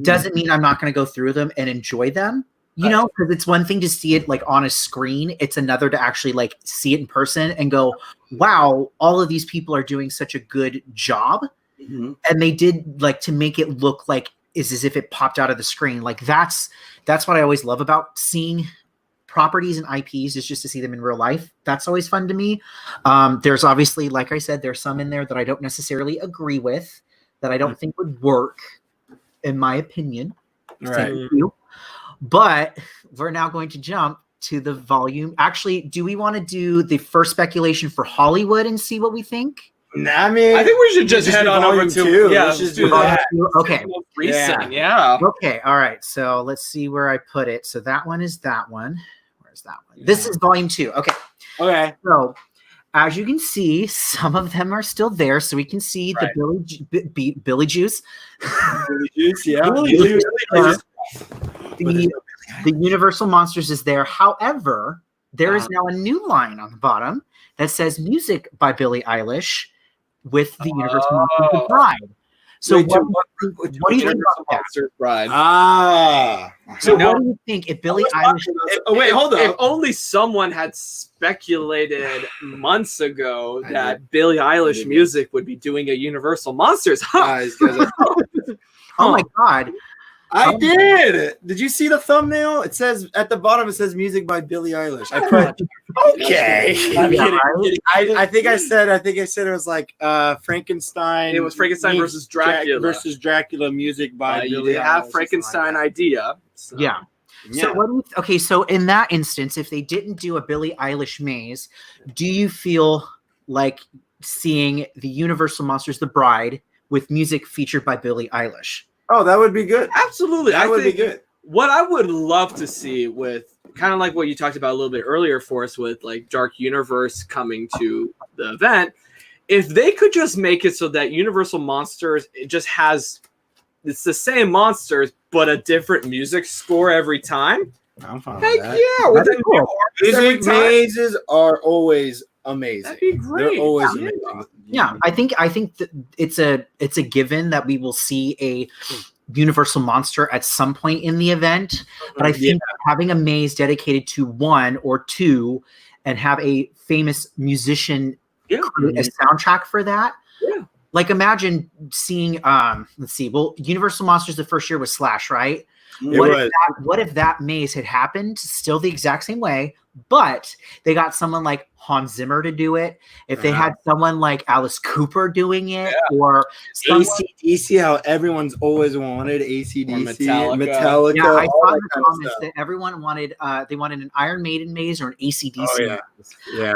Doesn't mean I'm not going to go through them and enjoy them. You know, because it's one thing to see it like on a screen. It's another to actually like see it in person and go, wow, all of these people are doing such a good job. Mm-hmm. And they did like to make it look like is as if it popped out of the screen. Like that's what I always love about seeing properties and IPs is just to see them in real life. That's always fun to me. There's obviously, like I said, there's some in there that I don't necessarily agree with, that I don't think would work, in my opinion. Right. Thank you. But we're now going to jump to the volume. Actually, do we want to do the first speculation for Hollywood and see what we think? I mean, I think we should just head do on over volume to two. yeah. Let's just do that. Okay. Recent, yeah. Okay. All right. So let's see where I put it. So that one is that one. Where's that one? This is volume 2. Okay. Okay. So as you can see, some of them are still there. So we can see the Billy Juice. Billy Juice, yeah. The Universal Monsters is there. However, there is now a new line on the bottom that says music by Billie Eilish with the Universal Monsters Bride. So Wait, what do you think about that? Monsters Bride. So No. what do you think if Billie Eilish? Wait, hold on. If only someone had speculated months ago that Billie Eilish music would be doing a Universal Monsters. Oh my God. I did. Did you see the thumbnail? It says at the bottom. It says music by Billie Eilish. I put okay. I'm Yeah, kidding. right? I think I said it was like Frankenstein. It was Frankenstein versus Dracula. versus Dracula music by You Billie did have Eilish. Frankenstein idea. So. Yeah. So what do you okay, so in that instance, if they didn't do a Billie Eilish maze, do you feel like seeing the Universal Monsters The Bride with music featured by Billie Eilish? Oh, that would be good. Absolutely. That would be good. What I would love to see with kind of like what you talked about a little bit earlier for us with like Dark Universe coming to the event, if they could just make it so that Universal Monsters it just has it's the same monsters but a different music score every time. I'm fine Heck with that. yeah, with That'd a be new cool. artist every Music time. mazes are always amazing. That'd be great. They're always Yeah. amazing. Yeah, I think that it's a given that we will see a Universal Monster at some point in the event, but I think having a maze dedicated to one or two and have a famous musician create a soundtrack for that. Yeah. Like imagine seeing let's see, well, Universal Monsters the first year was Slash, right? What if that maze had happened still the exact same way, but they got someone like Hans Zimmer to do it? If they had someone like Alice Cooper doing it, or AC/DC, how everyone's always wanted AC/DC, Metallica. Yeah, I all saw that in the kind of comments stuff. that everyone wanted they wanted an Iron Maiden maze or an AC/DC. Oh, yeah. Yeah.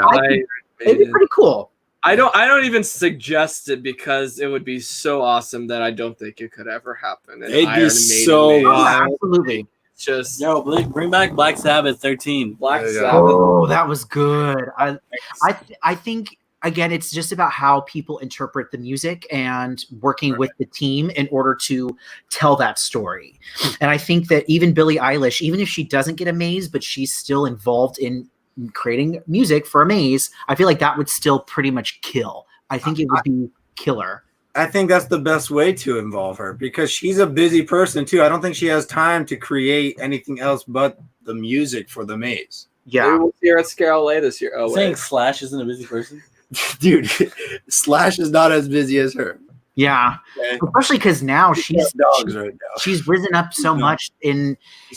It'd be pretty cool. I don't even suggest it because it would be so awesome that I don't think it could ever happen. An It'd be Iron Maiden so maze. wild. Absolutely. Just Bring back Black Sabbath 13. Black Yeah. Sabbath. Oh, that was good. I think again, it's just about how people interpret the music and working with the team in order to tell that story. And I think that even Billie Eilish, even if she doesn't get a maze, but she's still involved in creating music for a maze, I feel like that would still pretty much kill. I think it would be killer. I think that's the best way to involve her because she's a busy person too. I don't think she has time to create anything else but the music for the maze. Yeah. Maybe we'll see her at Scare LA this year. Oh, Saying wait. Slash isn't a busy person. Dude, Slash is not as busy as her. Yeah. Okay? Especially because now she's dogs right now. she's risen up so much in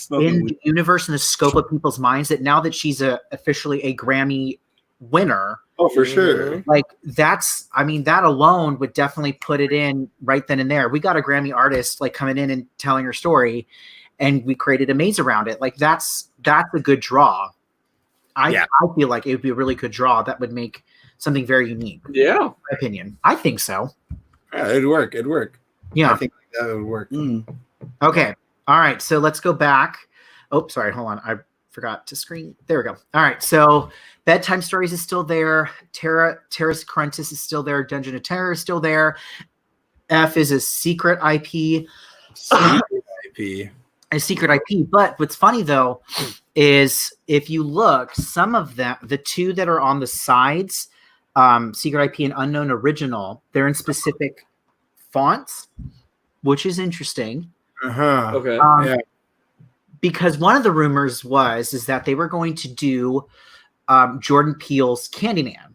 the universe and the scope of people's minds that now that she's officially a Grammy winner, Oh, for sure. like that alone would definitely put it in right then and there. We got a Grammy artist like coming in and telling her story, and we created a maze around it. Like that's a good draw. I feel like it would be a really good draw that would make something very unique. Yeah. In my opinion. I think so. Yeah, it'd work. It'd work. Yeah. I think that would work. Okay. All right. So let's go back. Oh, sorry. Hold on. I forgot to screen. There we go. All right. So Bedtime Stories is still there. Terrace Cruntis is still there. Dungeon of Terror is still there. F is a secret IP. IP. A secret IP. But what's funny though is if you look, some of them, the two that are on the sides, secret IP and unknown original, they're in specific fonts, which is interesting. Okay. Yeah. Because one of the rumors is that they were going to do Jordan Peele's Candyman.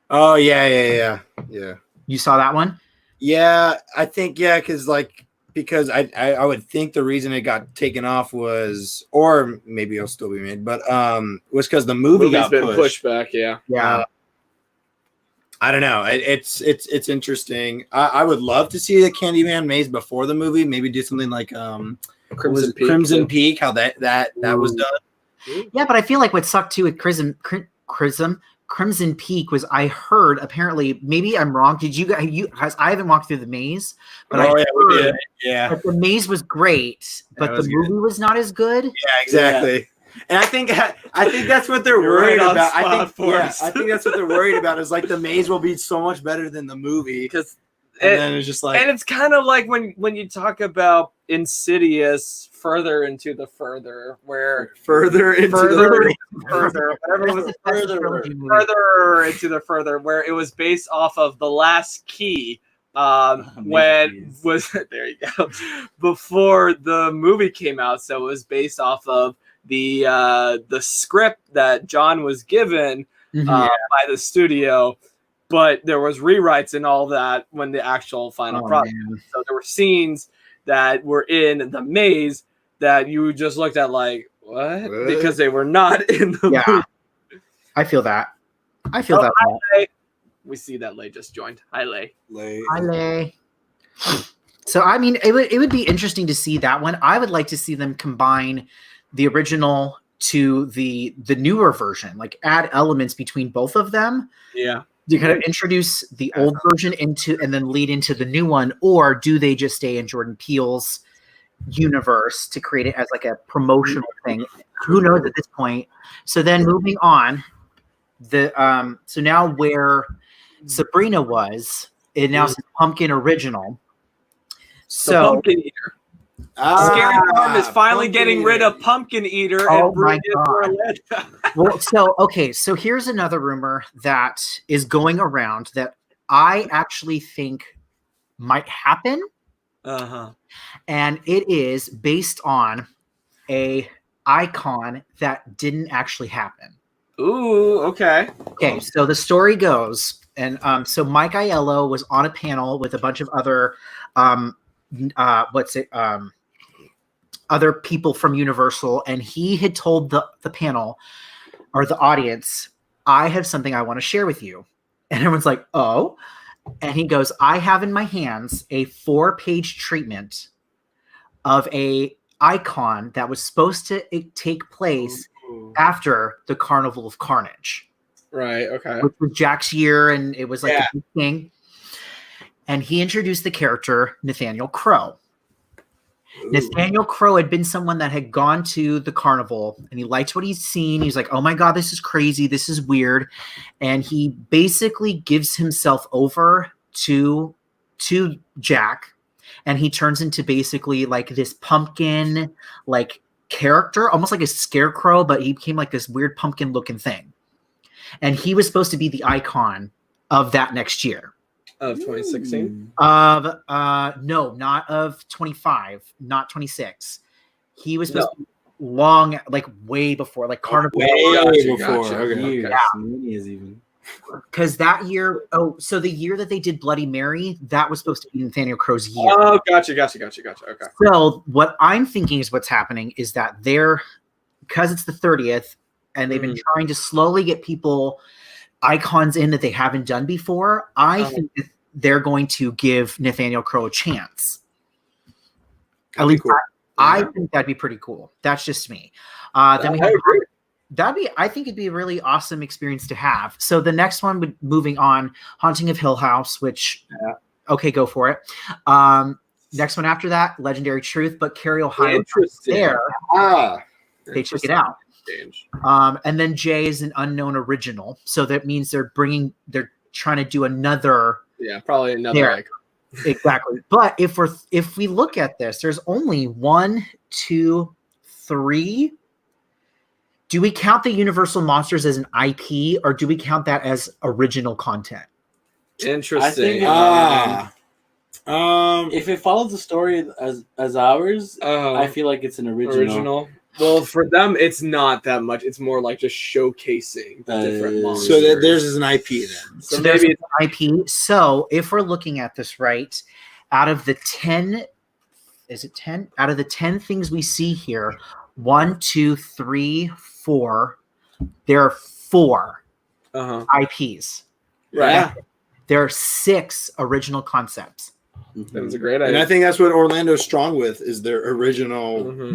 Oh, yeah. You saw that one? Yeah, I think, because I would think the reason it got taken off was, or maybe it'll still be made, but was because the movie got been pushed. pushed back. Yeah. Yeah. I don't know. It's interesting. I would love to see the Candyman maze before the movie. Maybe do something like Crimson Peak. How that was done. Yeah, but I feel like what sucked too with Crimson Peak was I heard apparently, maybe I'm wrong. Did you guys? I haven't walked through the maze, but we did. Yeah. But the maze was great, but the movie was not as good. Yeah, exactly. Yeah. And I think that's what they're worried about. I think that's what they're worried about is like the maze will be so much better than the movie because then it's just like, and it's kind of like when you talk about Insidious further into the further where further into the further where it was based off of The Last Key when was there you go before the movie came out, so it was based off of the script that John was given by the studio, but there was rewrites and all that when the actual final product. So there were scenes that were in the maze that you just looked at like, what? Because they were not in the movie. I feel that. I feel that. Lay. We see that Lay just joined. Hi, Lay. Hi, Lay. So, I mean, it would be interesting to see that one. I would like to see them combine the original to the newer version, like add elements between both of them. Yeah. Do you kind of introduce the old version into and then lead into the new one, or do they just stay in Jordan Peele's universe to create it as like a promotional thing? Who knows at this point? So then moving on, so now where Sabrina was, it now says Pumpkin Original. So Pumpkin Eater. Scary Farm is finally getting rid of Pumpkin Eater. Oh and my God. Well, so here's another rumor that is going around that I actually think might happen. And it is based on a icon that didn't actually happen. Ooh, okay. Okay, so the story goes, and so Mike Aiello was on a panel with a bunch of other other people from Universal, and he had told the panel or the audience, I have something I want to share with you. And everyone's like, oh. And he goes, I have in my hands a 4-page treatment of a icon that was supposed to take place after the Carnival of Carnage. Right, okay. Which was Jack's year, and it was like a big thing. And he introduced the character Nathaniel Crowe. Ooh. Nathaniel Crowe had been someone that had gone to the carnival and he liked what he's seen. He's like, oh my God, this is crazy. This is weird. And he basically gives himself over to Jack, and he turns into basically like this pumpkin like character, almost like a scarecrow, but he became like this weird pumpkin looking thing. And he was supposed to be the icon of that next year. Of 2016? No, not of 25, not 26. He was supposed to be long, like way before, like Carnival. Way before. Okay. Even. Because that year, so the year that they did Bloody Mary, that was supposed to be Nathaniel Crowe's year. Oh, gotcha. Okay. So what I'm thinking is what's happening is that because it's the 30th, and they've been trying to slowly get icons in that they haven't done before. I think that they're going to give Nathaniel Crowe a chance. At least cool. I think that'd be pretty cool. That's just me. Then we have I think it'd be a really awesome experience to have. So the next one moving on, Haunting of Hill House, which okay, go for it. Next one after that, Legendary Truth, but Carrie Ohio there. They took it out. And then Jay is an unknown original, so that means they're trying to do another. Yeah, probably another icon. Exactly. But if we look at this, there's only 1, 2, 3. Do we count the Universal Monsters as an IP, or do we count that as original content? Interesting. If it follows the story as ours, I feel like it's an original. Well, for them, it's not that much. It's more like just showcasing the different monsters. So theirs is an IP then. So maybe it's an IP. So if we're looking at this right, out of the 10, is it 10? Out of the 10 things we see here, 1, 2, 3, 4, there are 4 IPs. Right. Yeah. There are 6 original concepts. That was a great idea. And I think that's what Orlando's strong with, is their original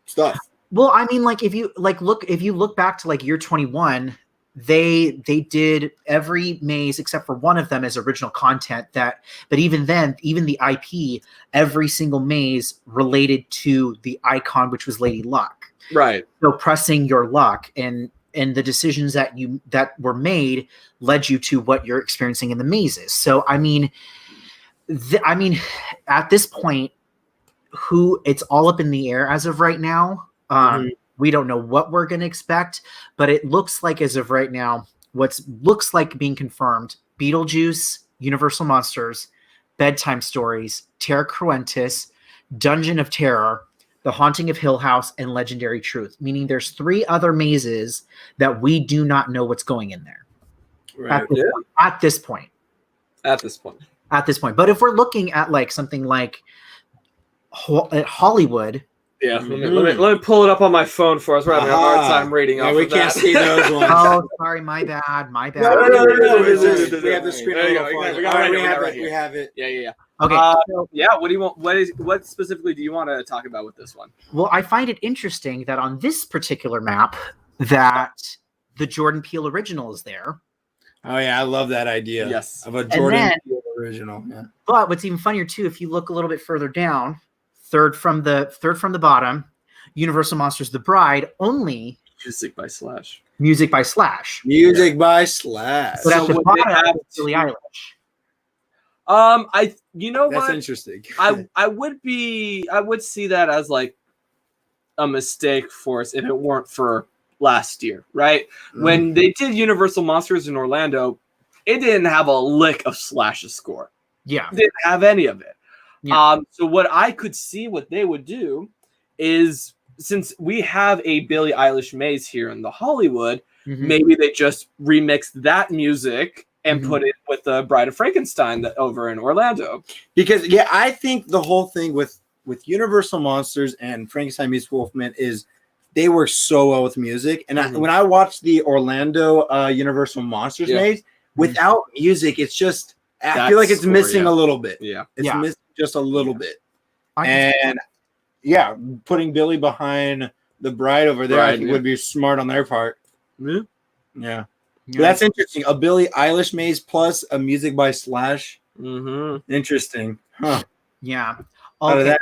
stuff. Well, I mean, like if you look back to like year 21, they did every maze except for one of them as original content. But even then, even the IP, every single maze related to the icon, which was Lady Luck. Right. So pressing your luck and the decisions that were made led you to what you're experiencing in the mazes. So I mean, at this point, it's all up in the air as of right now. We don't know what we're going to expect, but it looks like as of right now, looks like being confirmed: Beetlejuice, Universal Monsters, Bedtime Stories, Terra Cruentus, Dungeon of Terror, The Haunting of Hill House, and Legendary Truth. Meaning there's 3 other mazes that we do not know what's going in there. Right. At this point. But if we're looking at like something like at Hollywood. Yeah, let me pull it up on my phone for us. We're having a hard time reading off. We of can't that. see those ones. Oh, sorry, my bad. No, we have the screen. There you go. We have it. Yeah. Okay. Yeah. What do you want? What specifically do you want to talk about with this one? Well, I find it interesting that on this particular map, that the Jordan Peele original is there. Oh yeah, I love that idea. Yes, of a Jordan Peele original. Yeah. But what's even funnier too, if you look a little bit further down, third from the bottom, Universal Monsters: The Bride, only music by Slash. Music by Slash. But at the bottom, Billie Eilish. That's interesting. I would see that as like a mistake for us if it weren't for last year, right? When they did Universal Monsters in Orlando, it didn't have a lick of Slash's score. Yeah. It didn't have any of it. Yeah. So what I could see what they would do is, since we have a Billie Eilish maze here in the Hollywood, maybe they just remix that music and put it with the Bride of Frankenstein over in Orlando. Because I think the whole thing with Universal Monsters and Frankenstein meets Wolfman is they work so well with music. And when I watched the Orlando Universal Monsters maze, without music, it's just I feel like it's missing a little bit. Yeah. It's missing just a little bit. And putting Billy behind the Bride over there I think would be smart on their part. Yeah. That's interesting. A Billie Eilish maze plus a music by Slash. Interesting. Huh. Yeah. Okay.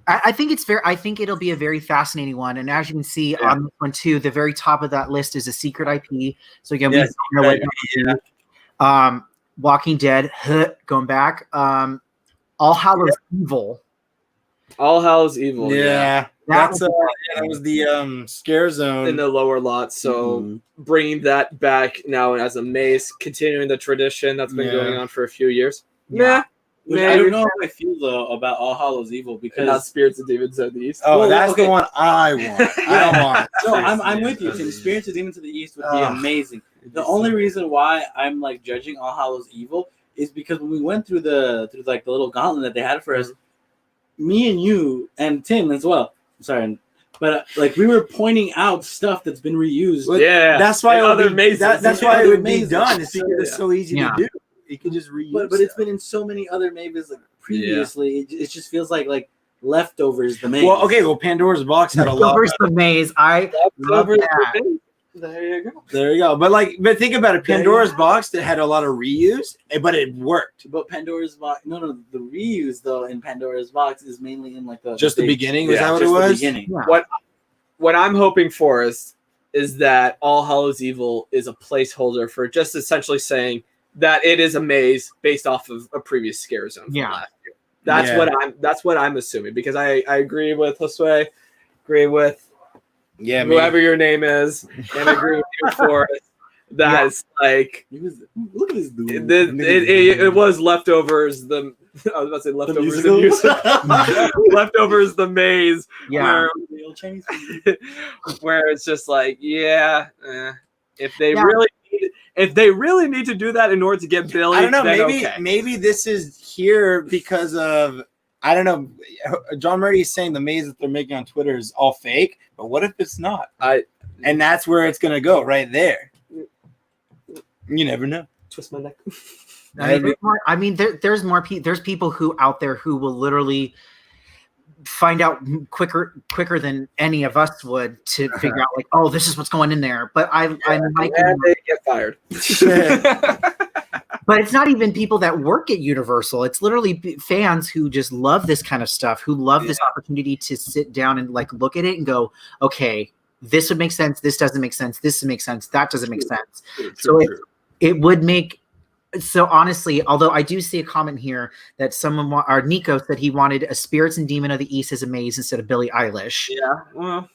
I think it's fair. I think it'll be a very fascinating one. And as you can see on this one too, the very top of that list is a secret IP. So again, we don't know what Walking Dead, going back. All Hallows Evil. All Hallows Evil. Yeah. That was the scare zone in the lower lot. So bringing that back now as a maze, continuing the tradition that's been going on for a few years. I don't know how I feel though about All Hallows Evil because not Spirits of Demons of the East. Oh, that's the one I want. I don't want. No, I'm with you. Spirits of Demons of the East would be amazing. The only reason why I'm like judging All Hallows Evil is because when we went through the little gauntlet that they had for us, me and you and Tim as well. Sorry, but like we were pointing out stuff that's been reused. That's why other mazes. That's why it would be done. It's because it's so easy to do. You can just reuse. But it's been in so many other mazes like previously. It just feels like leftovers the maze. Well, okay. Well, Pandora's Box had a lot. Leftovers the maze. I love that. There you go. There you go. But think about it. Pandora's Box that had a lot of reuse, but it worked. But Pandora's Box, no, the reuse though in Pandora's Box is mainly in like the beginning. Was that what it was? Yeah. What I'm hoping for is that All Hallows Evil is a placeholder for just essentially saying that it is a maze based off of a previous scare zone from last year. That's what I'm assuming, because I agree with Josue, agree with whoever your name is, and I agree with you, Forrest. That's like look at this dude. It was leftovers. I was about to say leftovers the music. Leftovers the maze. Yeah. Where it's just like if they really need to do that in order to get Billy, I don't know. Maybe this is here because of, I don't know. John Murray is saying the maze that they're making on Twitter is all fake, but what if it's not? And that's where it's gonna go, right there. You never know. Twist my neck. There's more. There's people who out there who will literally find out quicker than any of us would to figure out, like, oh, this is what's going in there. But I'm like, they get fired. But it's not even people that work at Universal. It's literally fans who just love this kind of stuff, who love this opportunity to sit down and like look at it and go, okay, this would make sense. This doesn't make sense. This makes sense. That doesn't make sense. So it would make. So honestly, although I do see a comment here that Nico said he wanted a Spirits and Demon of the East as a maze instead of Billie Eilish. Yeah, well,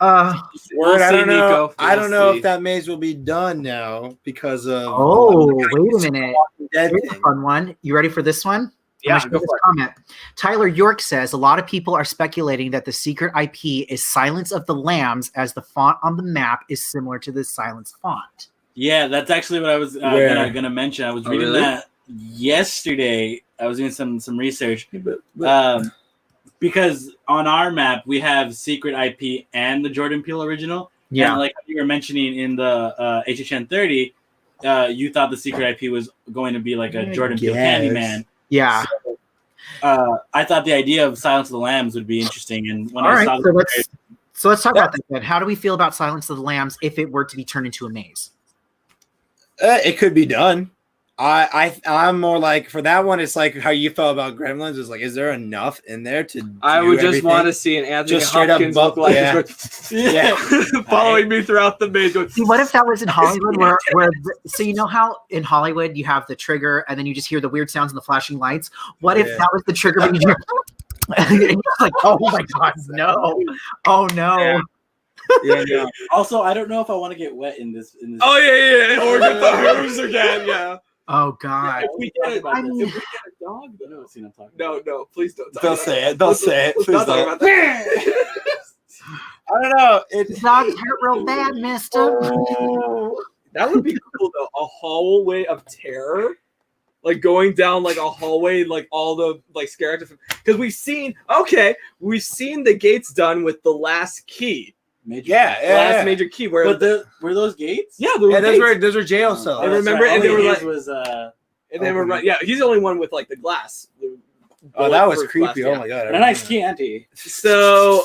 I don't know. I don't know if that maze will be done now because of. Oh, wait a minute! Here's a fun one. You ready for this one? Yeah, go for it. Comment. Tyler York says a lot of people are speculating that the secret IP is Silence of the Lambs, as the font on the map is similar to the Silence font. Yeah, that's actually what I was gonna mention. I was reading that yesterday. I was doing some research. because on our map we have Secret IP and the Jordan Peele original. Yeah. And like you were mentioning in the HHN 30, you thought the Secret IP was going to be like a Jordan Peele Candyman. Yeah. So, I thought the idea of Silence of the Lambs would be interesting, and when I saw so let's talk about that then. How do we feel about Silence of the Lambs if it were to be turned into a maze? It could be done. I'm more like, for that one, it's like how you felt about Gremlins. Is like, is there enough in there to? I would just everything? want to see an Anthony Just straight up Hopkins look like yeah. following me throughout the maze. Going, See, what if that was in Hollywood? So you know how in Hollywood you have the trigger and then you just hear the weird sounds and the flashing lights? What if that was the trigger? And you and you're like, oh my god, no! Oh no! Yeah, no. Also, I don't know if I want to get wet in this. oh yeah, or get the hooves again. Yeah. Oh god! If we get a dog, No, see, I'm talking. no, please don't. They'll say it. They'll say it. Let's Please not talk don't. about that. I don't know. Dogs hurt real bad, mister. That would be cool though. A hallway of terror, like going down like a hallway, like all the like scare actors. Because we've seen the gates done with the last key. Yeah. Major key. Where were those gates? Yeah, those were jail cells. Oh, I remember, right. and they were like, and they were right. Yeah, he's the only one with like the glass. Oh, that was Glass, creepy. yeah. Oh my god. and a nice candy. So,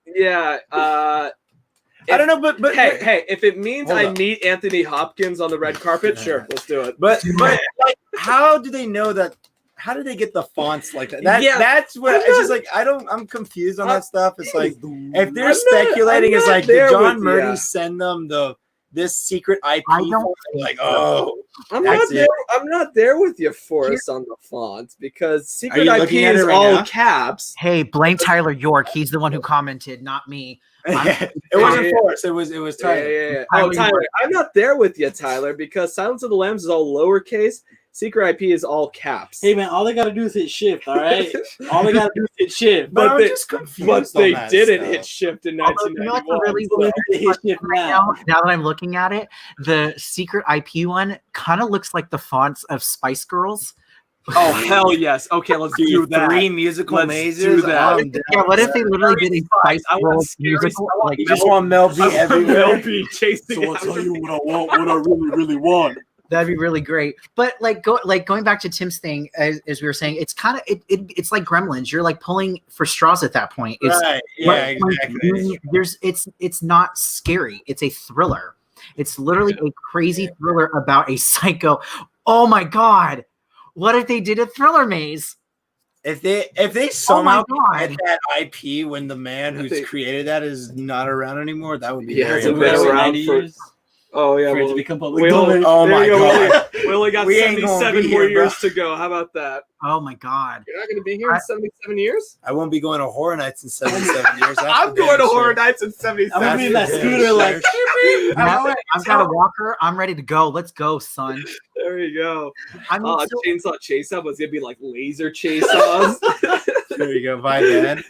yeah. I don't know, but Hey, if it means Hold I up. meet Anthony Hopkins on the red carpet, sure, let's do it. But like, how do they know that? How do they get the fonts like that? That's what it's just like. I'm confused on that stuff. It's like if they're speculating, it's like did John Murdy send them this secret IP? I don't Like, oh, I'm that's not there with you, Forrest, on the fonts because secret you IP looking at is it right all now? caps. Hey, blame Tyler York. He's the one who commented, not me. it wasn't Forrest. It was Tyler. Yeah. Oh, Tyler, I'm not there with you, Tyler, because Silence of the Lambs is all lowercase. Secret IP is all caps. Hey man, all they gotta do is hit shift. All right, all they gotta do is hit shift. But But I'm they- just confused. But on they that didn't stuff. hit shift in Although, you know what's 1991. really They hit shift right now. now that I'm looking at it, the secret IP one kind of looks like the fonts of Spice Girls. Oh hell yes! Okay, let's do that. 3 musical Let's mazes. do that. Yeah, what if they literally did a Spice I want Girls scary musical? stuff. Like, You just want Mel B everywhere. Mel B chasing So I'll after tell you me. what I want, what I really want. that'd be really great. But going back to Tim's thing, as we were saying, it's kind of it's like Gremlins. You're like pulling for straws at that point. It's Right. Yeah. Exactly. it's not scary. It's a thriller. It's literally a crazy thriller about a psycho. Oh my god! What if they did a thriller maze? If they somehow God. get that IP when the man who's created that is not around anymore, that would be Yeah, very it's been impressive. around 90 for- years Oh yeah, for it to well, become public we only, domain. Oh there my you go. God. We only got We ain't gonna 77 be more here, bro. years to go. How about that? Oh my god! You're not going to be here in 77 years? I won't be going to Horror Nights in 77 years. That's I'm for going damn to sure. Horror Nights in 77 I'm gonna be in that That's scooter damn like. sure. I've got a walker. I'm ready to go. Let's go, son. There you go. I mean, so- Chainsaw Chase Up was going to be like laser chase saws. There you go. Bye, Dad.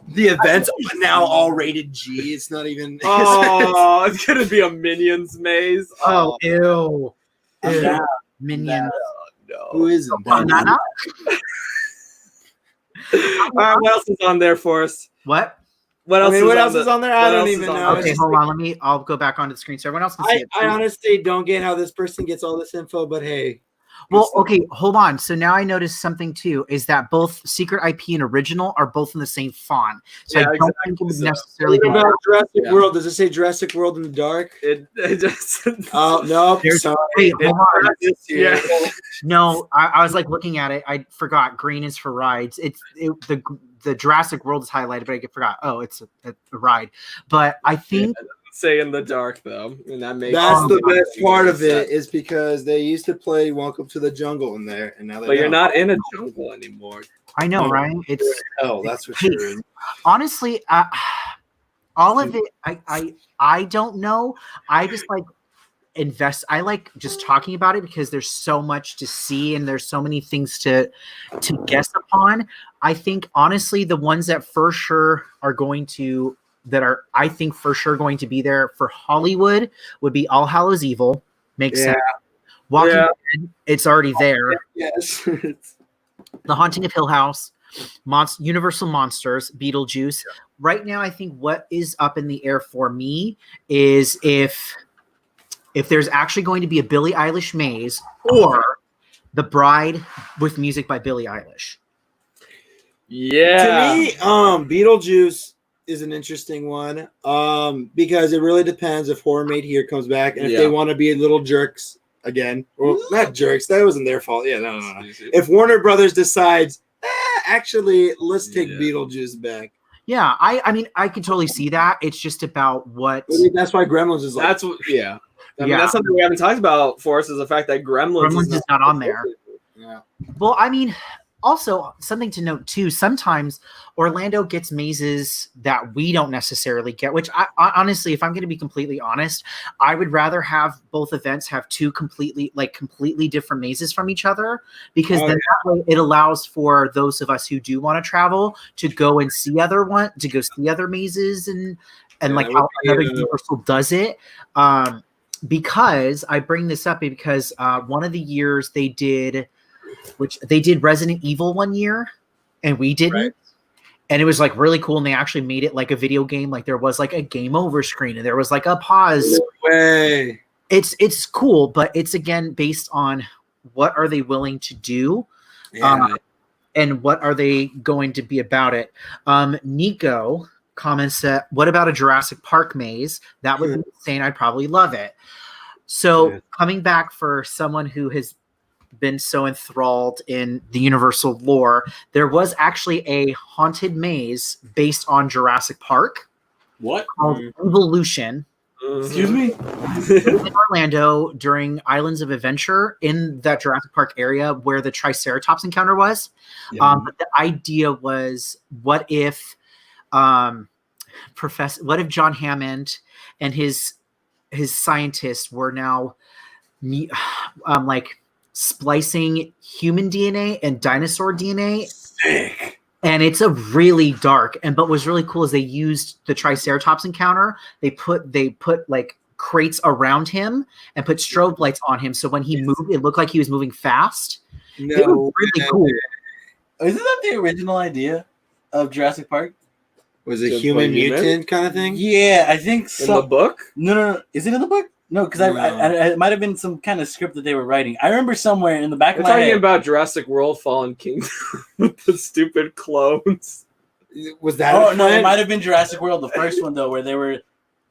The event's now all rated G. It's not even. Oh, it's going to be a Minions maze. oh, ew. I'm Ew. down. Minions. no. Who isn't? Banana? All right, what else is on there for us? What? What I else, mean, what else is on there? I what don't else even is on know. there? Okay, hold on. I'll go back onto the screen so everyone else can see it. I honestly don't get how this person gets all this info, but hey. Well, okay, hold on. So now I noticed something too, is that both Secret IP and Original are both in the same font. So Yeah, I don't think it would exactly. necessarily be. What about Jurassic Yeah. World? Does it say Jurassic World in the dark? It just. Oh no! There's- Sorry. Wait, hold on. Yeah. No, I was like looking at it. I forgot. Green is for rides. The Jurassic World is highlighted, but I forgot. Oh, it's a ride. But I think Say in the dark though, and that makes. That's the Oh, best part of it is because they used to play Welcome to the Jungle in there, and now they But you're don't. not in a jungle anymore. I know, No. right? It's Hell, that's for Hey, sure. honestly, all of it. I don't know. I just like invest. I like just talking about it because there's so much to see and there's so many things to guess upon. I think honestly, the ones that for sure are going to I think for sure going to be there for Hollywood would be All Hallows Evil. Makes sense. Walking Yeah. Dead, it's already there. Yes. The Haunting of Hill House. Universal Monsters, Beetlejuice. Yeah. Right now, I think what is up in the air for me is if there's actually going to be a Billie Eilish maze or The Bride with music by Billie Eilish. Yeah. To me, Beetlejuice is an interesting one because it really depends if Horror Made Here comes back and if they want to be little jerks again. Well, not jerks. That wasn't their fault. Yeah, no. If Warner Brothers decides, actually, let's take Beetlejuice back. Yeah, I mean, I can totally see that. It's just about what. That's why Gremlins is like. That's what. Yeah. I mean, that's something we haven't talked about for us is the fact that Gremlins is not on there. Yeah. Well, I mean, also something to note too. Sometimes Orlando gets mazes that we don't necessarily get. Which, I honestly, if I'm going to be completely honest, I would rather have both events have two completely different mazes from each other because then that way it allows for those of us who do want to travel to go and see other mazes and like how another Universal does it. Because I bring this up because one of the years they did Resident Evil one year and we didn't. Right. And it was like really cool. And they actually made it like a video game. Like there was like a game over screen and there was like a pause. No way. It's cool, but it's again based on what are they willing to do and what are they going to be about it. Nico comments that, what about a Jurassic Park maze? That would be insane. I'd probably love it. So coming back for someone who has been so enthralled in the Universal lore, there was actually a haunted maze based on Jurassic Park. What? Called Evolution. Excuse me? In Orlando during Islands of Adventure in that Jurassic Park area where the Triceratops encounter was. Yeah. But the idea was, what if John Hammond and his scientists were now like splicing human DNA and dinosaur DNA. Sick. And it's a really dark but what's really cool is they used the Triceratops encounter. They put like crates around him and put strobe lights on him. So when he moved, it looked like he was moving fast. No, it was really cool. Isn't that the original idea of Jurassic Park? Was it human mutant kind of thing? Yeah, I think so. In the book? No. Is it in the book? No, because it might have been some kind of script that they were writing. I remember somewhere in the back of my head. Talking about Jurassic World Fallen Kingdom with the stupid clones. Was that? Oh, no, it might have been Jurassic World, the first one, though, where they were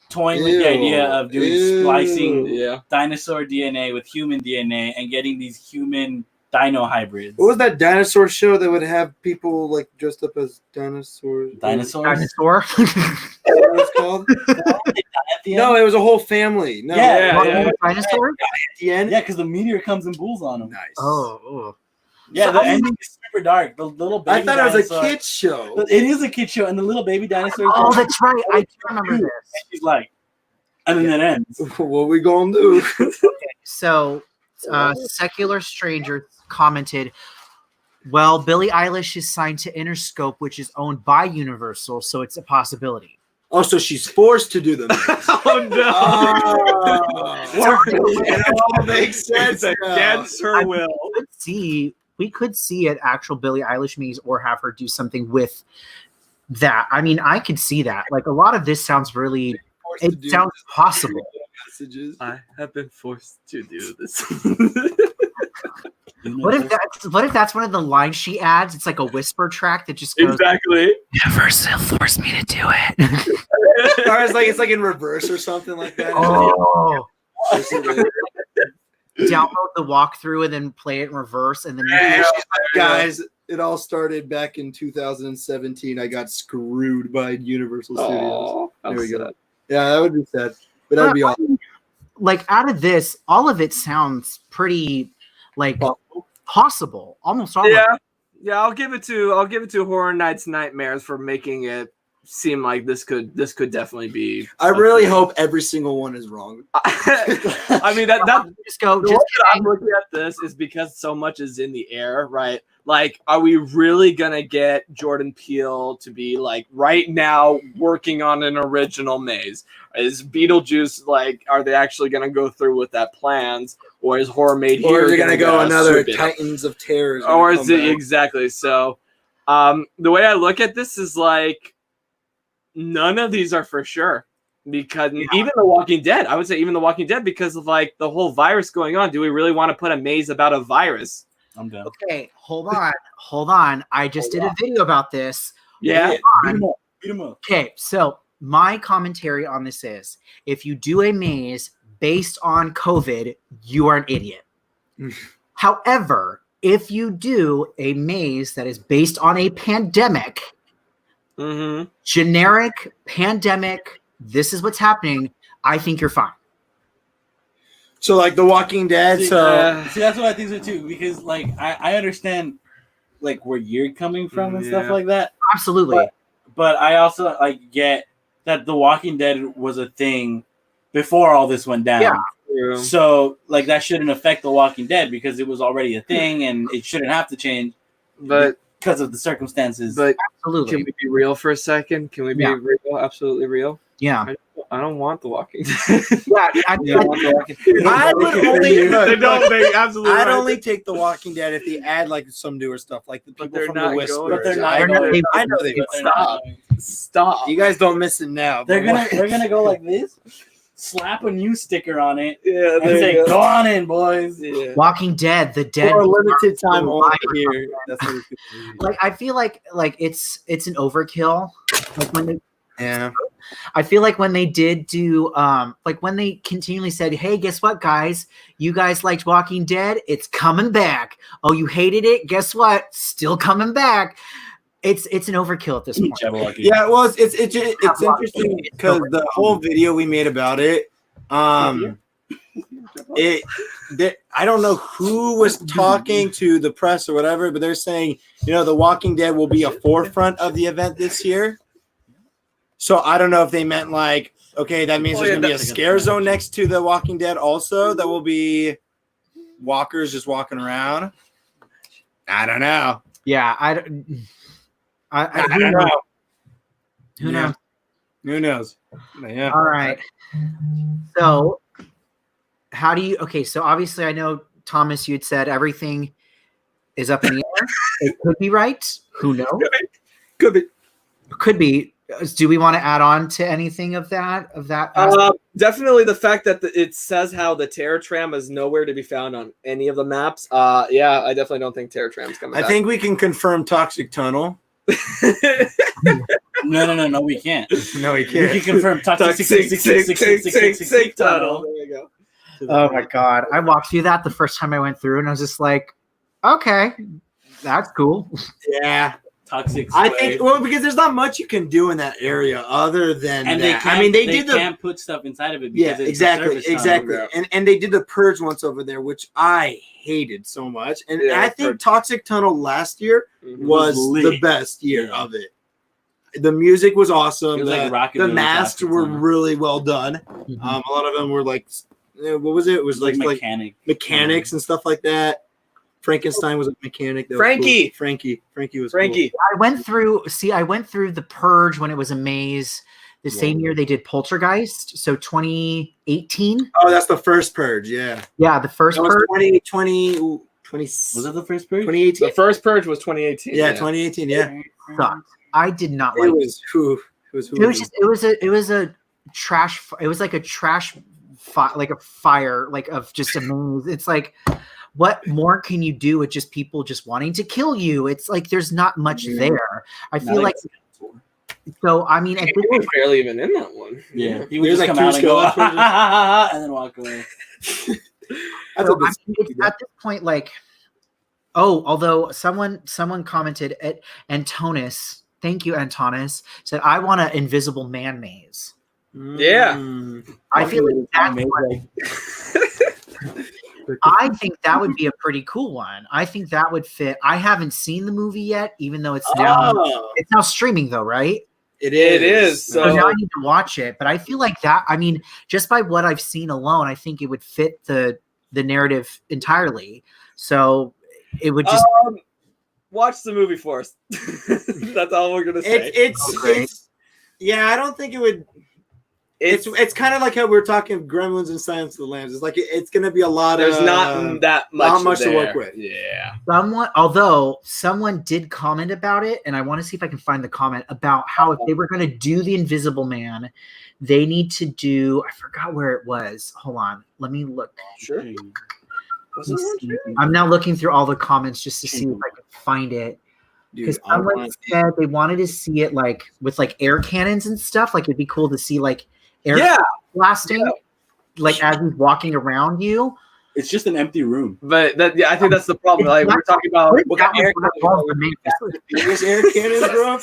toying with the idea of doing splicing dinosaur DNA with human DNA and getting these human dino hybrids. What was that dinosaur show that would have people like dressed up as dinosaurs? Dinosaur? Is that what it's called? No, it was a whole family. No, dinosaur at the end. Yeah, because the meteor comes and bulls on them. Nice. Oh. Yeah, the ending is super dark. The little baby. I thought it was a kid's show. It is a kid's show, and the little baby dinosaurs. Oh, that's right. I do remember this. And she's like, and then it ends. What we gonna do? Okay, so Secular Stranger commented, well, Billie Eilish is signed to Interscope, which is owned by Universal, so it's a possibility. Oh, so she's forced to do them. Oh no! It all makes sense against her will. We could see an actual Billie Eilish maze or have her do something with that. I mean, I could see that. Like a lot of this sounds really. It sounds possible. Messages. I have been forced to do this. What if that's one of the lines she adds? It's like a whisper track that just goes, exactly. Universal forced me to do it. Or it's like in reverse or something like that. Oh. Download the walkthrough and then play it in reverse, and then guys, it all started back in 2017. I got screwed by Universal Studios. There we go. Yeah, that would be sad, but that would be awesome. Like out of this, all of it sounds pretty like possible. Almost all. Yeah. I'll give it to Horror Nights Nightmares for making it seem like this could definitely be. I really hope every single one is wrong. I mean that I'm looking at this is because so much is in the air, right? Like, are we really gonna get Jordan Peele to be like right now working on an original maze? Is Beetlejuice like? Are they actually gonna go through with that plans, or is Horror Made Here? Or are they gonna go another Titans of Terror? Or is it exactly so? The way I look at this is like none of these are for sure. Because even The Walking Dead, I would say even The Walking Dead, because of like the whole virus going on. Do we really want to put a maze about a virus? I'm done. Okay, hold on. I just did a video about this. Yeah. Beat him up. Okay, so my commentary on this is if you do a maze based on COVID, you are an idiot. However, if you do a maze that is based on a pandemic, generic pandemic, this is what's happening, I think you're fine. So like The Walking Dead. See, that's what I think so too, because like I understand like where you're coming from and stuff like that. Absolutely. But I also like get that The Walking Dead was a thing before all this went down. Yeah. So like that shouldn't affect The Walking Dead because it was already a thing and it shouldn't have to change. But because of the circumstances. But absolutely. Can we be real for a second? Can we be real? Absolutely real? Yeah. I don't want The Walking Dead. I would only. I'd only take The Walking Dead if they add like some newer stuff, like the people from The Whisper. But they're not. I know they would. Stop. You guys don't miss it now. They're gonna go like this. Slap a new sticker on it. Yeah, and say, go on in, boys. Yeah. Walking Dead, the dead for a limited time only here. That's what like I feel like it's an overkill. Like when they, yeah. I feel like when they did do like when they continually said, hey, guess what, guys? You guys liked Walking Dead, it's coming back. Oh, you hated it? Guess what? Still coming back. It's an overkill at this point. Yeah, well, it's interesting because the whole video we made about it, I don't know who was talking to the press or whatever, but they're saying, The Walking Dead will be a forefront of the event this year. So I don't know if they meant like, okay, that means there's gonna be a scare zone next to The Walking Dead also that will be walkers just walking around. I don't know. Yeah, I don't know. Who knows? Who knows? Yeah. All right. So, how do you? Okay, so obviously, I know Thomas. You had said everything is up in the air. It could be right. Who knows? Could be. Do we want to add on to anything of that? Definitely the fact that it says how the Terror Tram is nowhere to be found on any of the maps. Yeah, I definitely don't think Terror Tram's coming. I think we can confirm Toxic Tunnel. No, we can't. No, we can't. We can confirm Toxic Tunnel. There you go. Oh my god, I walked through that the first time I went through, and I was just like, okay, that's cool. Yeah. Toxic. I think because there's not much you can do in that area other than that. I mean, they can't put stuff inside of it. Yeah, exactly. And they did the purge once over there, which I hated so much. And I think Toxic Tunnel last year was the best year of it. The music was awesome. The masks were really well done. A lot of them were like, what was it? It was like mechanics and stuff like that. Frankenstein was a mechanic. Frankie was Frankie. Cool. I went through the Purge when it was a maze. The same year they did Poltergeist, so 2018. Oh, that's the first Purge, yeah. Yeah, the first Purge. 2020. Was that the first Purge? 2018. The first Purge was 2018. Yeah, 2018. Yeah. I did not like it. It was a trash. It was like a trash, like a fire, like of just a maze. It's like, what more can you do with just people just wanting to kill you? It's like there's not much there. I feel like. So I mean, he was barely even in that one. Yeah, he would just come out and go and then walk away. It's at this point, like, although someone commented at Antonis, thank you, Antonis, said I want an invisible man maze. Yeah, I feel like that's I think that would be a pretty cool one. I think that would fit. I haven't seen the movie yet, even though it's now streaming though, right? It is. So now I need to watch it. But I feel like that. I mean, just by what I've seen alone, I think it would fit the narrative entirely. So it would just watch the movie for us. That's all we're gonna say. It's yeah. I don't think it would. It's kind of like how we were talking Gremlins and Silence of the Lambs. It's like it's going to be a lot There's of not that much, not much there. to work with. Yeah. Someone did comment about it, and I want to see if I can find the comment about how if they were going to do the Invisible Man, they need to do. I forgot where it was. Hold on, let me look. Sure. I'm now looking through all the comments just to see if I can find it. Because someone said they wanted to see it like with like air cannons and stuff. Like it'd be cool to see like air blasting, like as he's walking around you. It's just an empty room. But I think that's the problem. Like we're talking about what kind of air cannons, air cannons, bro.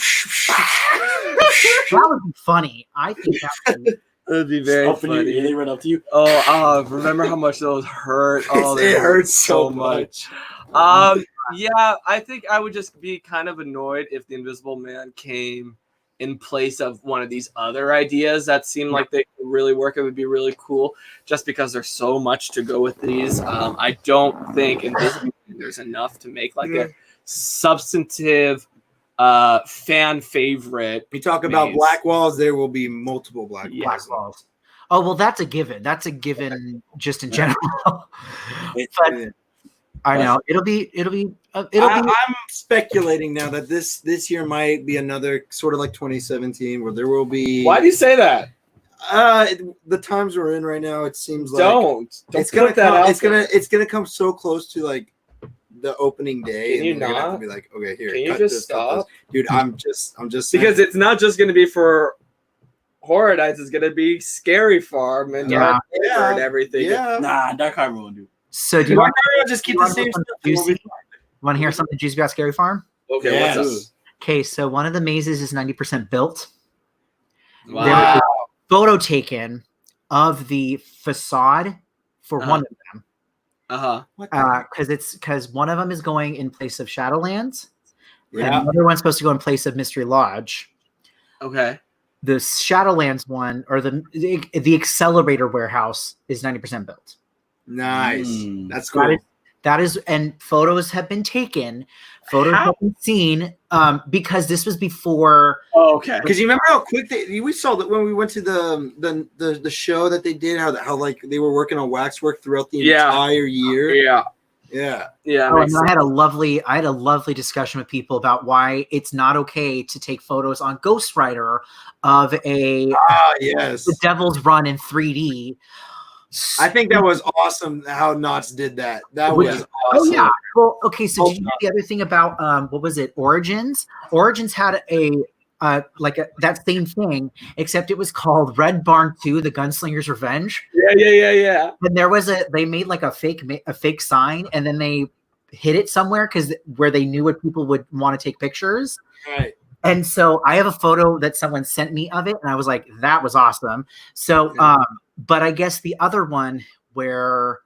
That would be funny. I think that would be very funny. They run up to you. Oh, remember how much those hurt? Oh, it hurts so much. Yeah, I think I would just be kind of annoyed if the Invisible Man came in place of one of these other ideas that seem like they could really work. It would be really cool just because there's so much to go with these. I don't think Invisible Man, there's enough to make like a substantive fan favorite. You talk about black walls, there will be multiple black walls. Oh, well, that's a given. That's a given just in general. I know it'll be. I'm speculating now that this year might be another sort of like 2017 where there will be. Why do you say that? The times we're in right now, it seems like it's gonna come so close to like the opening day. Can you and not? You're gonna have to be like, okay, here. Can you just stop, dude? I'm just because it's not just gonna be for Horror Nights. It's gonna be Scary Farm and Dark Harbor and everything. Yeah. Nah, Dark Harbor won't do. So do you want to just keep the same stuff? Want to hear something juicy about Scary Farm? Okay, what's up? Okay, so one of the mazes is 90% built. Wow. There was a photo taken of the facade for one of them. Because one of them is going in place of Shadowlands. Yeah. And the other one's supposed to go in place of Mystery Lodge. Okay. The Shadowlands one, or the Accelerator Warehouse, is 90% built. Nice. That's cool. That is, and photos have been taken. Photos have been seen because this was before. Oh, okay. Because you remember how quick we saw that when we went to the show that they did, how like they were working on waxwork throughout the entire year. Yeah. And I had a lovely discussion with people about why it's not okay to take photos on Ghost Rider of the Devil's Run in 3D. I think that was awesome how Knots did that. That was awesome. Oh yeah. Well, okay. So did you know the other thing about what was it? Origins. Origins had that same thing, except it was called Red Barn 2: The Gunslinger's Revenge. Yeah. And they made like a fake sign, and then they hid it somewhere where they knew what people would want to take pictures. Right. And so I have a photo that someone sent me of it, and I was like, that was awesome. So, but I guess the other one where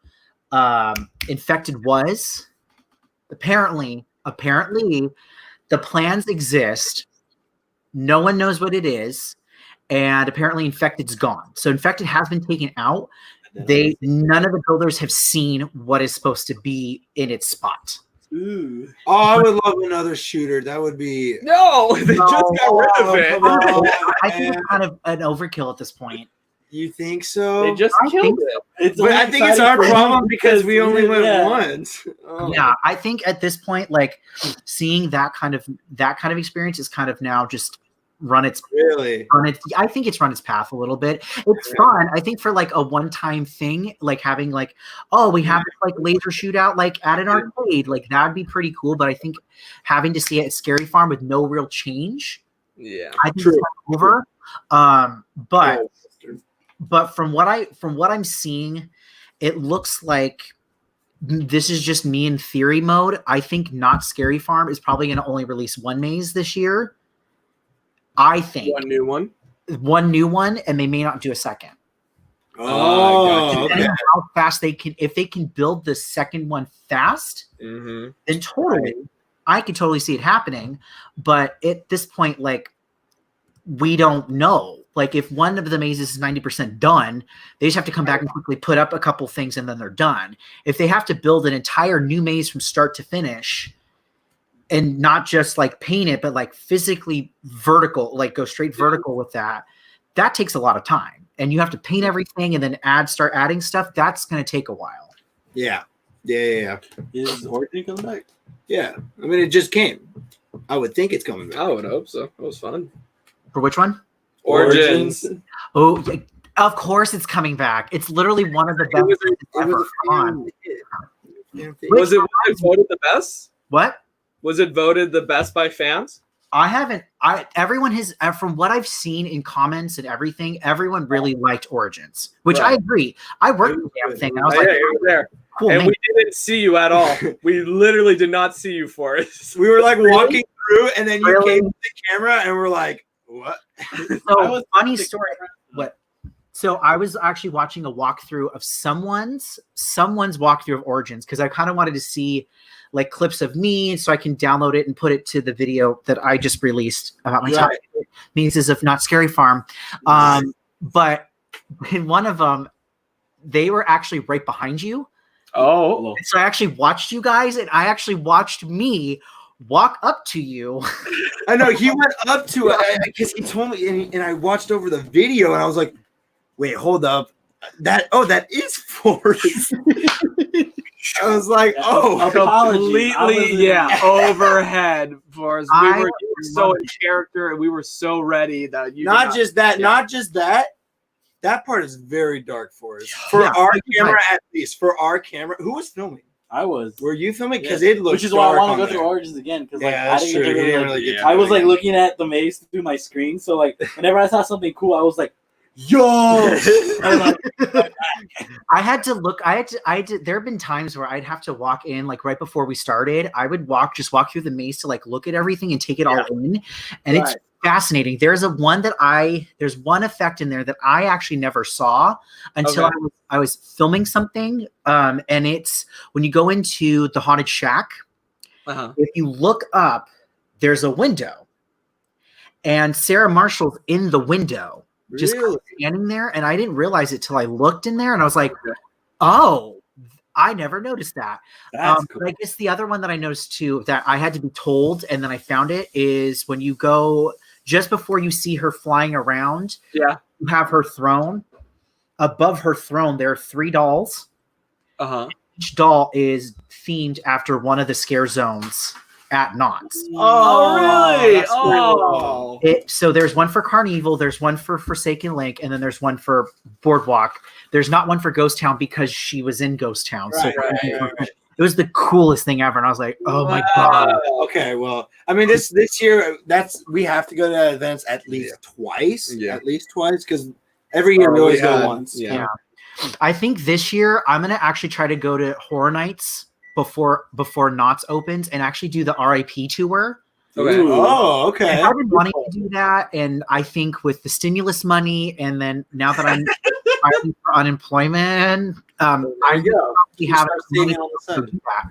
Infected was, apparently the plans exist. No one knows what it is, and apparently Infected's gone. So Infected has been taken out. None of the builders have seen what is supposed to be in its spot. Ooh. Oh, I would love another shooter. That would be just got rid of it. I think it's kind of an overkill at this point. You think so? They just killed it. But I think it's our problem because we only went once. Oh. Yeah, I think at this point, like seeing that kind of experience is kind of now just I think it's run its path a little bit. It's fun. I think for like a one-time thing, like having like, we have this like laser shootout like at an arcade, like that'd be pretty cool. But I think having to see it at Scary Farm with no real change, I think it's over. But from what I'm seeing, it looks like this is just me in theory mode. I think not Scary Farm is probably going to only release one maze this year. I think one new one, and they may not do a second. Okay. How fast if they can build the second one fast, then I could totally see it happening. But at this point, like, we don't know. Like, if one of the mazes is 90% done, they just have to come back and quickly put up a couple things, and then they're done. If they have to build an entire new maze from start to finish, and not just like paint it, but like physically vertical, like go straight vertical with that takes a lot of time. and you have to paint everything and then start adding stuff, that's going to take a while. Yeah. Is Origin coming back? Yeah. I mean, it just came. I would think it's coming back. I would hope so. It was fun. For which one? Origins. Oh, of course it's coming back. It's literally one of the best. Was it voted the best? What? Was it voted the best by fans? Everyone has, from what I've seen in comments and everything, everyone really liked Origins, which I agree. I worked with the damn thing. And I was like, you were there. Cool, and man. we didn't see you at all. We literally did not see you, Forrest. We were like walking through, and then you came to the camera, and we're like, what? So, funny story. What? So I was actually watching a walkthrough of someone's walkthrough of Origins because I kind of wanted to see like clips of me so I can download it and put it to the video that I just released about my top mazes of Not Scary Farm. But in one of them, they were actually right behind you. Oh. And so I actually watched you guys, and I actually watched me walk up to you. I know he went up to it because he told me, and I watched over the video, and I was like, wait, hold up. That is Forrest. I was like, completely, overhead, Forrest. You were so in character, and we were so ready that you. Not just that. That part is very dark for us. For our camera, at least. For our camera, who was filming? I was. Were you filming? Because it looked. Which is why I want to go through Origins again. Because I didn't really get. I was like looking at the maze through my screen, so like whenever I saw something cool, I was like, yo. I had to look. There have been times where I'd have to walk in like right before we started. I would walk through the maze to like look at everything and take it all in, and it's fascinating. There's one effect in there that I actually never saw until I was filming something. And it's when you go into the haunted shack. If you look up, there's a window, and Sarah Marshall's in the window. Just standing there, and I didn't realize it till I looked in there, and I was like, "Oh, I never noticed that." Cool. But I guess the other one that I noticed too that I had to be told, and then I found it is when you go just before you see her flying around. Yeah, you have her throne. Above her throne, there are 3 dolls. Each doll is themed after one of the scare zones at Knott's. Oh, really? Cool. So there's one for Carnival, there's one for Forsaken Lake, and then there's one for Boardwalk. There's not one for Ghost Town because she was in Ghost Town. It was the coolest thing ever, and I was like, "Oh my god!" Okay, well, I mean, this year we have to go to events at least twice, because every year we always go once. Yeah, I think this year I'm gonna actually try to go to Horror Nights before Knott's opens and actually do the RIP tour. Okay. Oh, okay. And I've been wanting to do that, and I think with the stimulus money, and then now that I'm filing for unemployment, I have money to do that.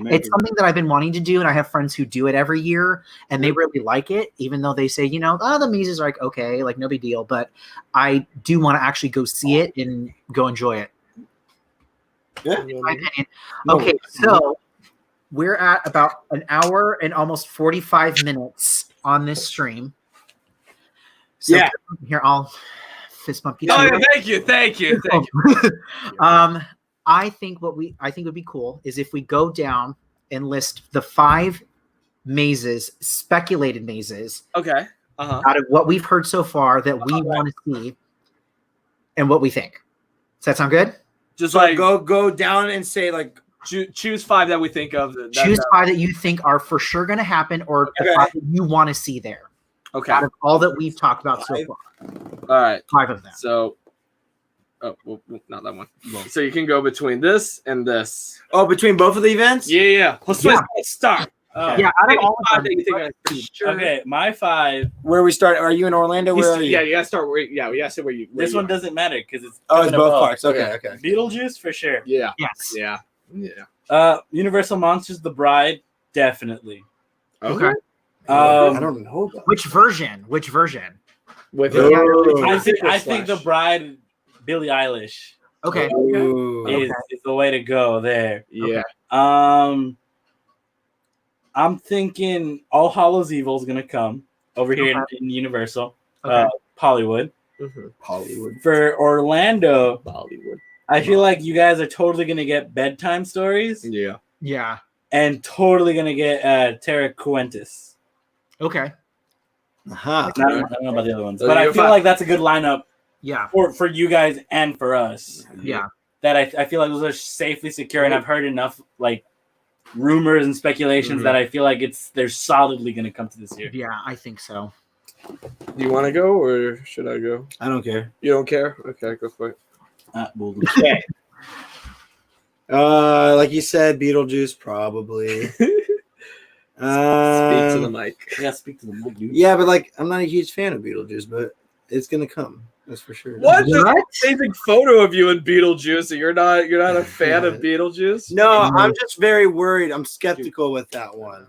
It's something that I've been wanting to do, and I have friends who do it every year, and they really like it, even though they say, the mazes are like okay, like no big deal. But I do want to actually go see it and go enjoy it. Yeah. In my opinion. Okay, so we're at about an hour and almost 45 minutes on this stream. So here, I'll fist bump you. Thank you. I think what would be cool is if we go down and list the 5 mazes, speculated mazes. Okay. Out of what we've heard so far that we want to see and what we think. Does that sound good? Just so like go down and say like choose 5 that we think of. Choose 5 that you think are for sure going to happen, or the 5 that you want to see there. Okay. Out of all that we've talked about so far. All right. 5 of them. So, not that one. So you can go between this and this. Oh, between both of the events? Yeah. Let's start. Yeah, out of all 5 that you think are sure. Okay, my 5. Where we start? Are you in Orlando? Where are you? Yeah, you gotta start. We gotta say where you. This one doesn't matter because it's. It's both parts. Okay. Beetlejuice for sure. Yeah. Yes. Yeah. Universal Monsters: The Bride, definitely. Okay. I don't know. Which version? With I think The Bride, Billie Eilish. Okay. Is the way to go there. Yeah. I'm thinking All Hallows Evil is gonna come over here in Universal, Hollywood. Hollywood. For Orlando, Bollywood. I feel like you guys are totally gonna get bedtime stories. Yeah. Yeah. And totally gonna get Tara Cuentis. Okay. Uh-huh. I don't know about the other ones, So but I you're feel fine. like that's a good lineup Yeah. for you guys and for us. Yeah. That I feel like those are safely secure, and I've heard enough like rumors and speculations that I feel like they're solidly gonna come to this year. Yeah, I think so. Do you want to go or should I go? I don't care. You don't care? Okay, go for it. Okay. Like you said, Beetlejuice probably. Speak to the mic. Yeah, speak to the mic, dude. Yeah, but like I'm not a huge fan of Beetlejuice, but it's gonna come. That's for sure. What? There's What? an amazing photo of you in Beetlejuice, and you're not a fan of Beetlejuice? No, I'm just very worried. I'm skeptical with that one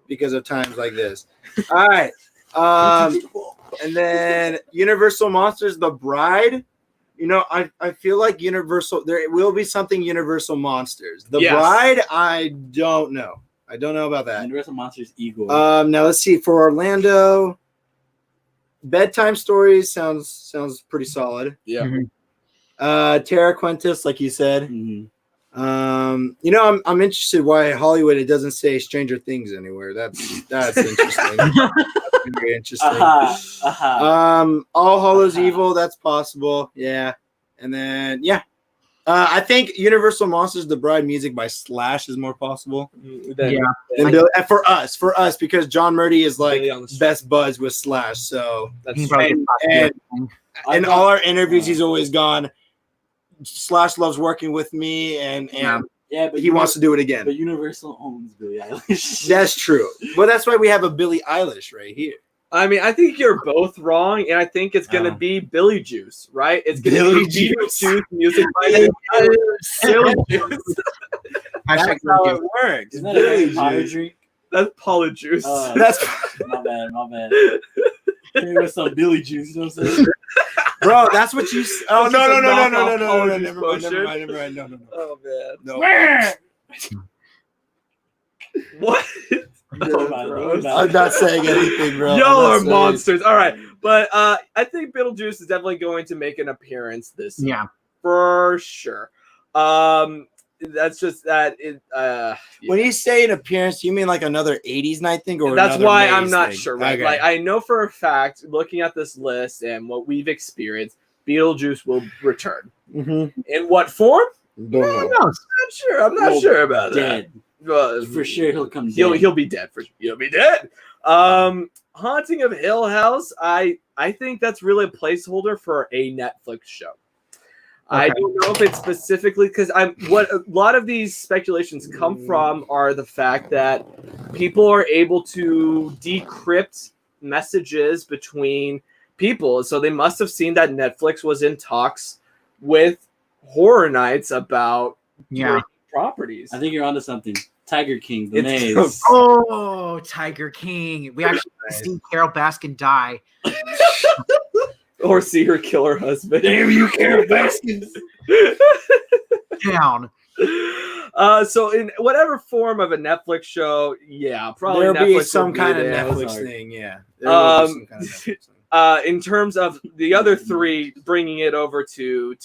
because of times like this. All right. And then Universal Monsters, The Bride. You know, I feel like Universal. There will be something Universal Monsters. The Bride. I don't know. I don't know about that. Universal Monsters Eagle. Now let's see for Orlando. Bedtime Stories sounds pretty solid. Yeah. Tara Quentis, like you said. Mhm. You know, I'm interested why Hollywood it doesn't say Stranger Things anywhere. That's interesting. That's very interesting. All Hallows Evil, that's possible. Yeah. And then I think Universal Monsters The Bride music by Slash is more possible. Yeah. And for us because John Murdy is like Really on the best buds with Slash. So That's He probably and in I all our interviews he's always gone Slash loves working with me and yeah, but he wants to do it again. But Universal owns Billie Eilish. That's true. Well, that's why we have a Billie Eilish right here. I mean, I think you're both wrong, and I think it's gonna be Billy Juice, right? It's gonna be Beetlejuice music by Billy Juice. That's how it works. Isn't that a Harry Potter drink? That's Paula Juice. That's My bad. Here with some Billy Juice, you know what I'm saying? bro. That's what you. Oh That's no just a no. knockoff Never mind. Beetlejuice No. Oh man. No. What? I'm not saying anything, bro. Y'all are I'm not saying monsters. All right, but I think Beetlejuice is definitely going to make an appearance this year. Yeah. For sure. That's just that it When you say an appearance, you mean like another 80s night thing or that's another why Maze I'm not thing? sure, right? Okay. Like I know for a fact, looking at this list and what we've experienced, Beetlejuice will return. Mm-hmm. In what form? Don't Who know. knows? I'm not sure about Dead. that. For sure he'll come dead. He'll be dead. He'll be dead. Haunting of Hill House. I think that's really a placeholder for a Netflix show. I don't know if it's specifically because what a lot of these speculations come from are the fact that people are able to decrypt messages between people. So they must have seen that Netflix was in talks with Horror Nights about properties. I think you're onto something. Tiger King, the It's- maze. Oh, Tiger King. We actually seen Carol Baskin die. Or see her kill her husband. Damn you, Carol Baskin. Down. So in whatever form of a Netflix show, probably There'll Netflix be will some be kind of there. Netflix thing, yeah. There will be some kind of Netflix thing. In terms of the other three, bringing it over to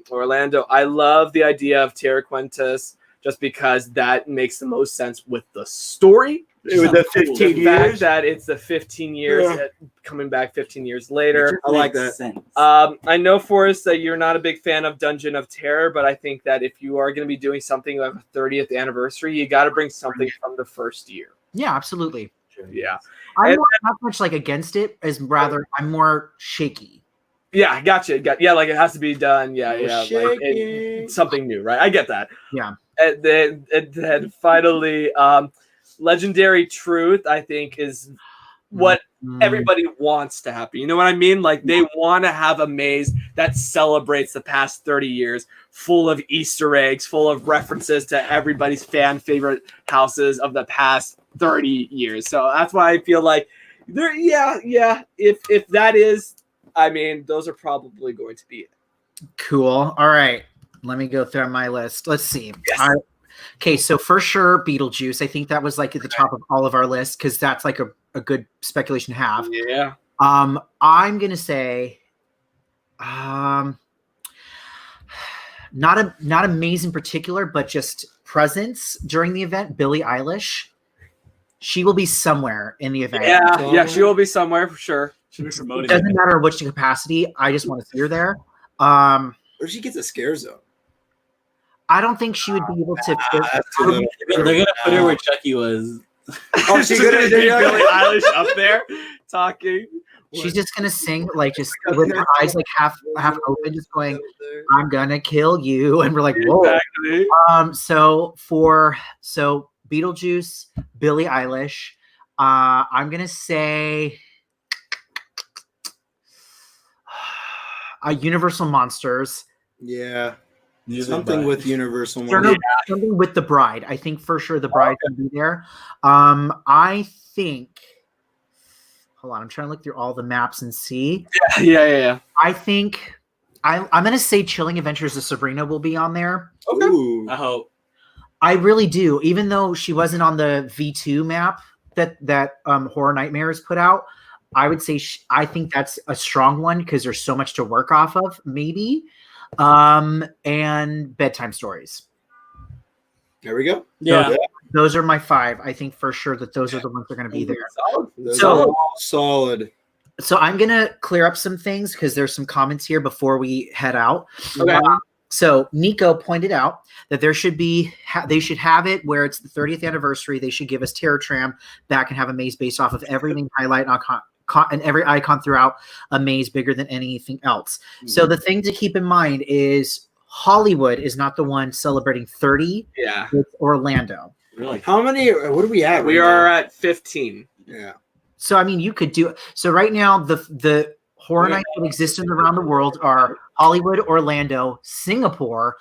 Orlando, I love the idea of Tara Quentis just because that makes the most sense with the story. With the 15 The fact years. that it's the 15 years coming back 15 years later. I like that. Sense. I know, Forrest, that you're not a big fan of Dungeon of Terror, but I think that if you are going to be doing something like a 30th anniversary, you got to bring something from the first year. Yeah, absolutely. Yeah. I'm not much like against it, as rather I'm more shaky. Yeah, gotcha. Like it has to be done. Yeah. Like something new, right? I get that. Yeah. And then finally, Legendary Truth, I think, is what everybody wants to happen. You know what I mean? Like they want to have a maze that celebrates the past 30 years, full of Easter eggs, full of references to everybody's fan favorite houses of the past 30 years. So that's why I feel like there, if that is, I mean, those are probably going to be it. Cool. All right. Let me go through my list. Let's see. Yes. Okay, so for sure, Beetlejuice. I think that was like at the top of all of our lists because that's like a good speculation to have. Yeah. I'm gonna say Not amazing in particular, but just presence during the event. Billie Eilish. She will be somewhere in the event. Yeah, she will be somewhere for sure. Should be promoting It doesn't matter which capacity. I just want to see her there. Or she gets a scare zone. I don't think she would be able to. They're gonna put her where Chucky was. Oh, she's gonna be do Billie Eilish up there talking. She's just gonna sing like just with her eyes like half open, just going, "I'm gonna kill you," and we're like, "Whoa!" Exactly. So Beetlejuice, Billie Eilish. I'm gonna say Universal Monsters. Yeah. Music Something by- with Universal. Something with the bride. I think for sure the bride can be there. I think. Hold on, I'm trying to look through all the maps and see. Yeah. I think I'm going to say Chilling Adventures of Sabrina will be on there. Ooh. I hope. I really do, even though she wasn't on the V2 map that Horror Nightmares put out. I would say I think that's a strong one because there's so much to work off of. Maybe. And Bedtime Stories. There we go. Yeah. Those are my 5. I think for sure that those are the ones that are going to be there. Those So- are all solid. So I'm going to clear up some things because there's some comments here before we head out. Okay. So Nico pointed out that there should be, they should have it where it's the 30th anniversary. They should give us Terror Tram back and have a maze based off of every main highlight and every icon throughout a maze bigger than anything else. So the thing to keep in mind is Hollywood is not the one celebrating 30. Yeah. It's Orlando. Really? How many? What do we have? We are at 15. Yeah. So I mean, you could do. So right now, the horror nights that exist around the world are Hollywood, Orlando, Singapore,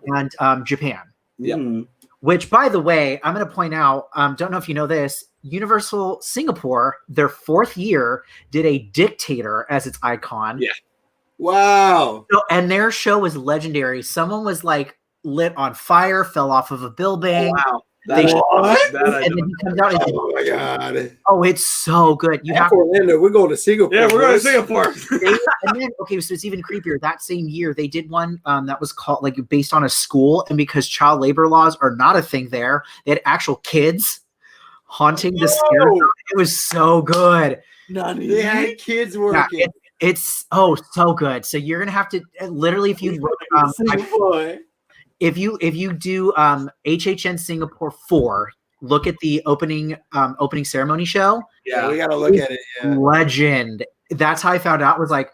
and Japan. Yeah. Mm. Which, by the way, I'm going to point out. Don't know if you know this. Universal Singapore, their 4th year, did a dictator as its icon. Yeah. Wow. So, and their show was legendary. Someone was like lit on fire, fell off of a building. Wow. They- What? That I And then he comes out and Oh my god. oh, it's so good. You have Orlando. We're going to Singapore. Yeah, we're going to boys. Singapore. and then okay, so it's even creepier. That same year, they did one that was called like based on a school, and because child labor laws are not a thing there, they had actual kids haunting the scare zone. It was so good. They had kids Yeah, working. it's so good. So you're gonna have to literally if you if you do HHN Singapore 4, look at the opening ceremony show. Yeah, we got to look at it. Yeah. Legend. That's how I found out. Was like,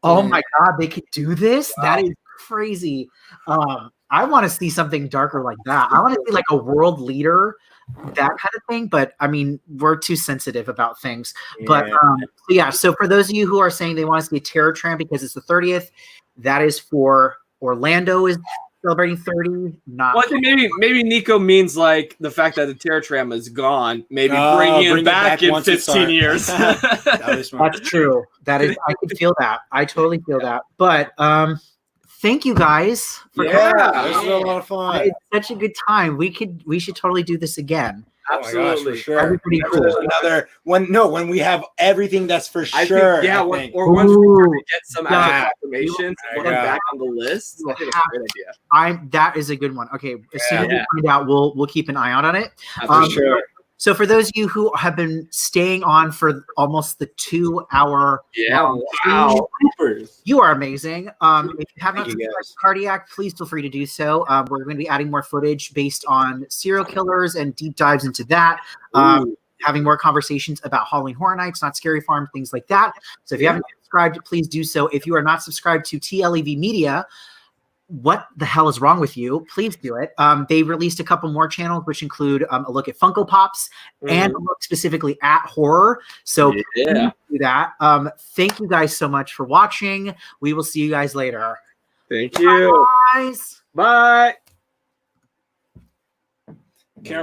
oh my god, they could do this. Wow. That is crazy. I want to see something darker like that. I want to see like a world leader, that kind of thing. But I mean, we're too sensitive about things. But so for those of you who are saying they want to see a Terror Tram because it's the 30th, that is for Orlando is celebrating 30. Not Well, I think maybe Nico means like the fact that the Terror Tram is gone. Maybe Oh, bringing bring it it back back in once it 15 years. That was smart. That's true. That is, I can feel that. I totally feel that. But thank you guys for Yeah, coming. this was a lot of fun. It's such a good time. We should totally do this again. Oh my gosh, for sure. That'd be pretty Maybe cool. there's another when we have everything that's for I sure. think, I think. or once we Ooh, get some yeah. actual confirmations, put them Yeah. back on the list. I think it's a great idea. That is a good one. Okay, as soon as we Yeah. find out, we'll keep an eye out on it. For sure. So for those of you who have been staying on for almost the 2-hour, Yeah. Wow. you are amazing. If you have not Thank you, subscribed guys. to Cardiac, please feel free to do so. We're going to be adding more footage based on serial killers and deep dives into that. Having more conversations about Halloween Horror Nights, Not Scary Farm, things like that. So if you haven't subscribed, please do so. If you are not subscribed to TLEV Media, what the hell is wrong with you? Please do it. They released a couple more channels, which include a look at Funko Pops and a look specifically at horror. So please do that. Thank you guys so much for watching. We will see you guys later. Thank you. Bye, guys. Bye. Carol.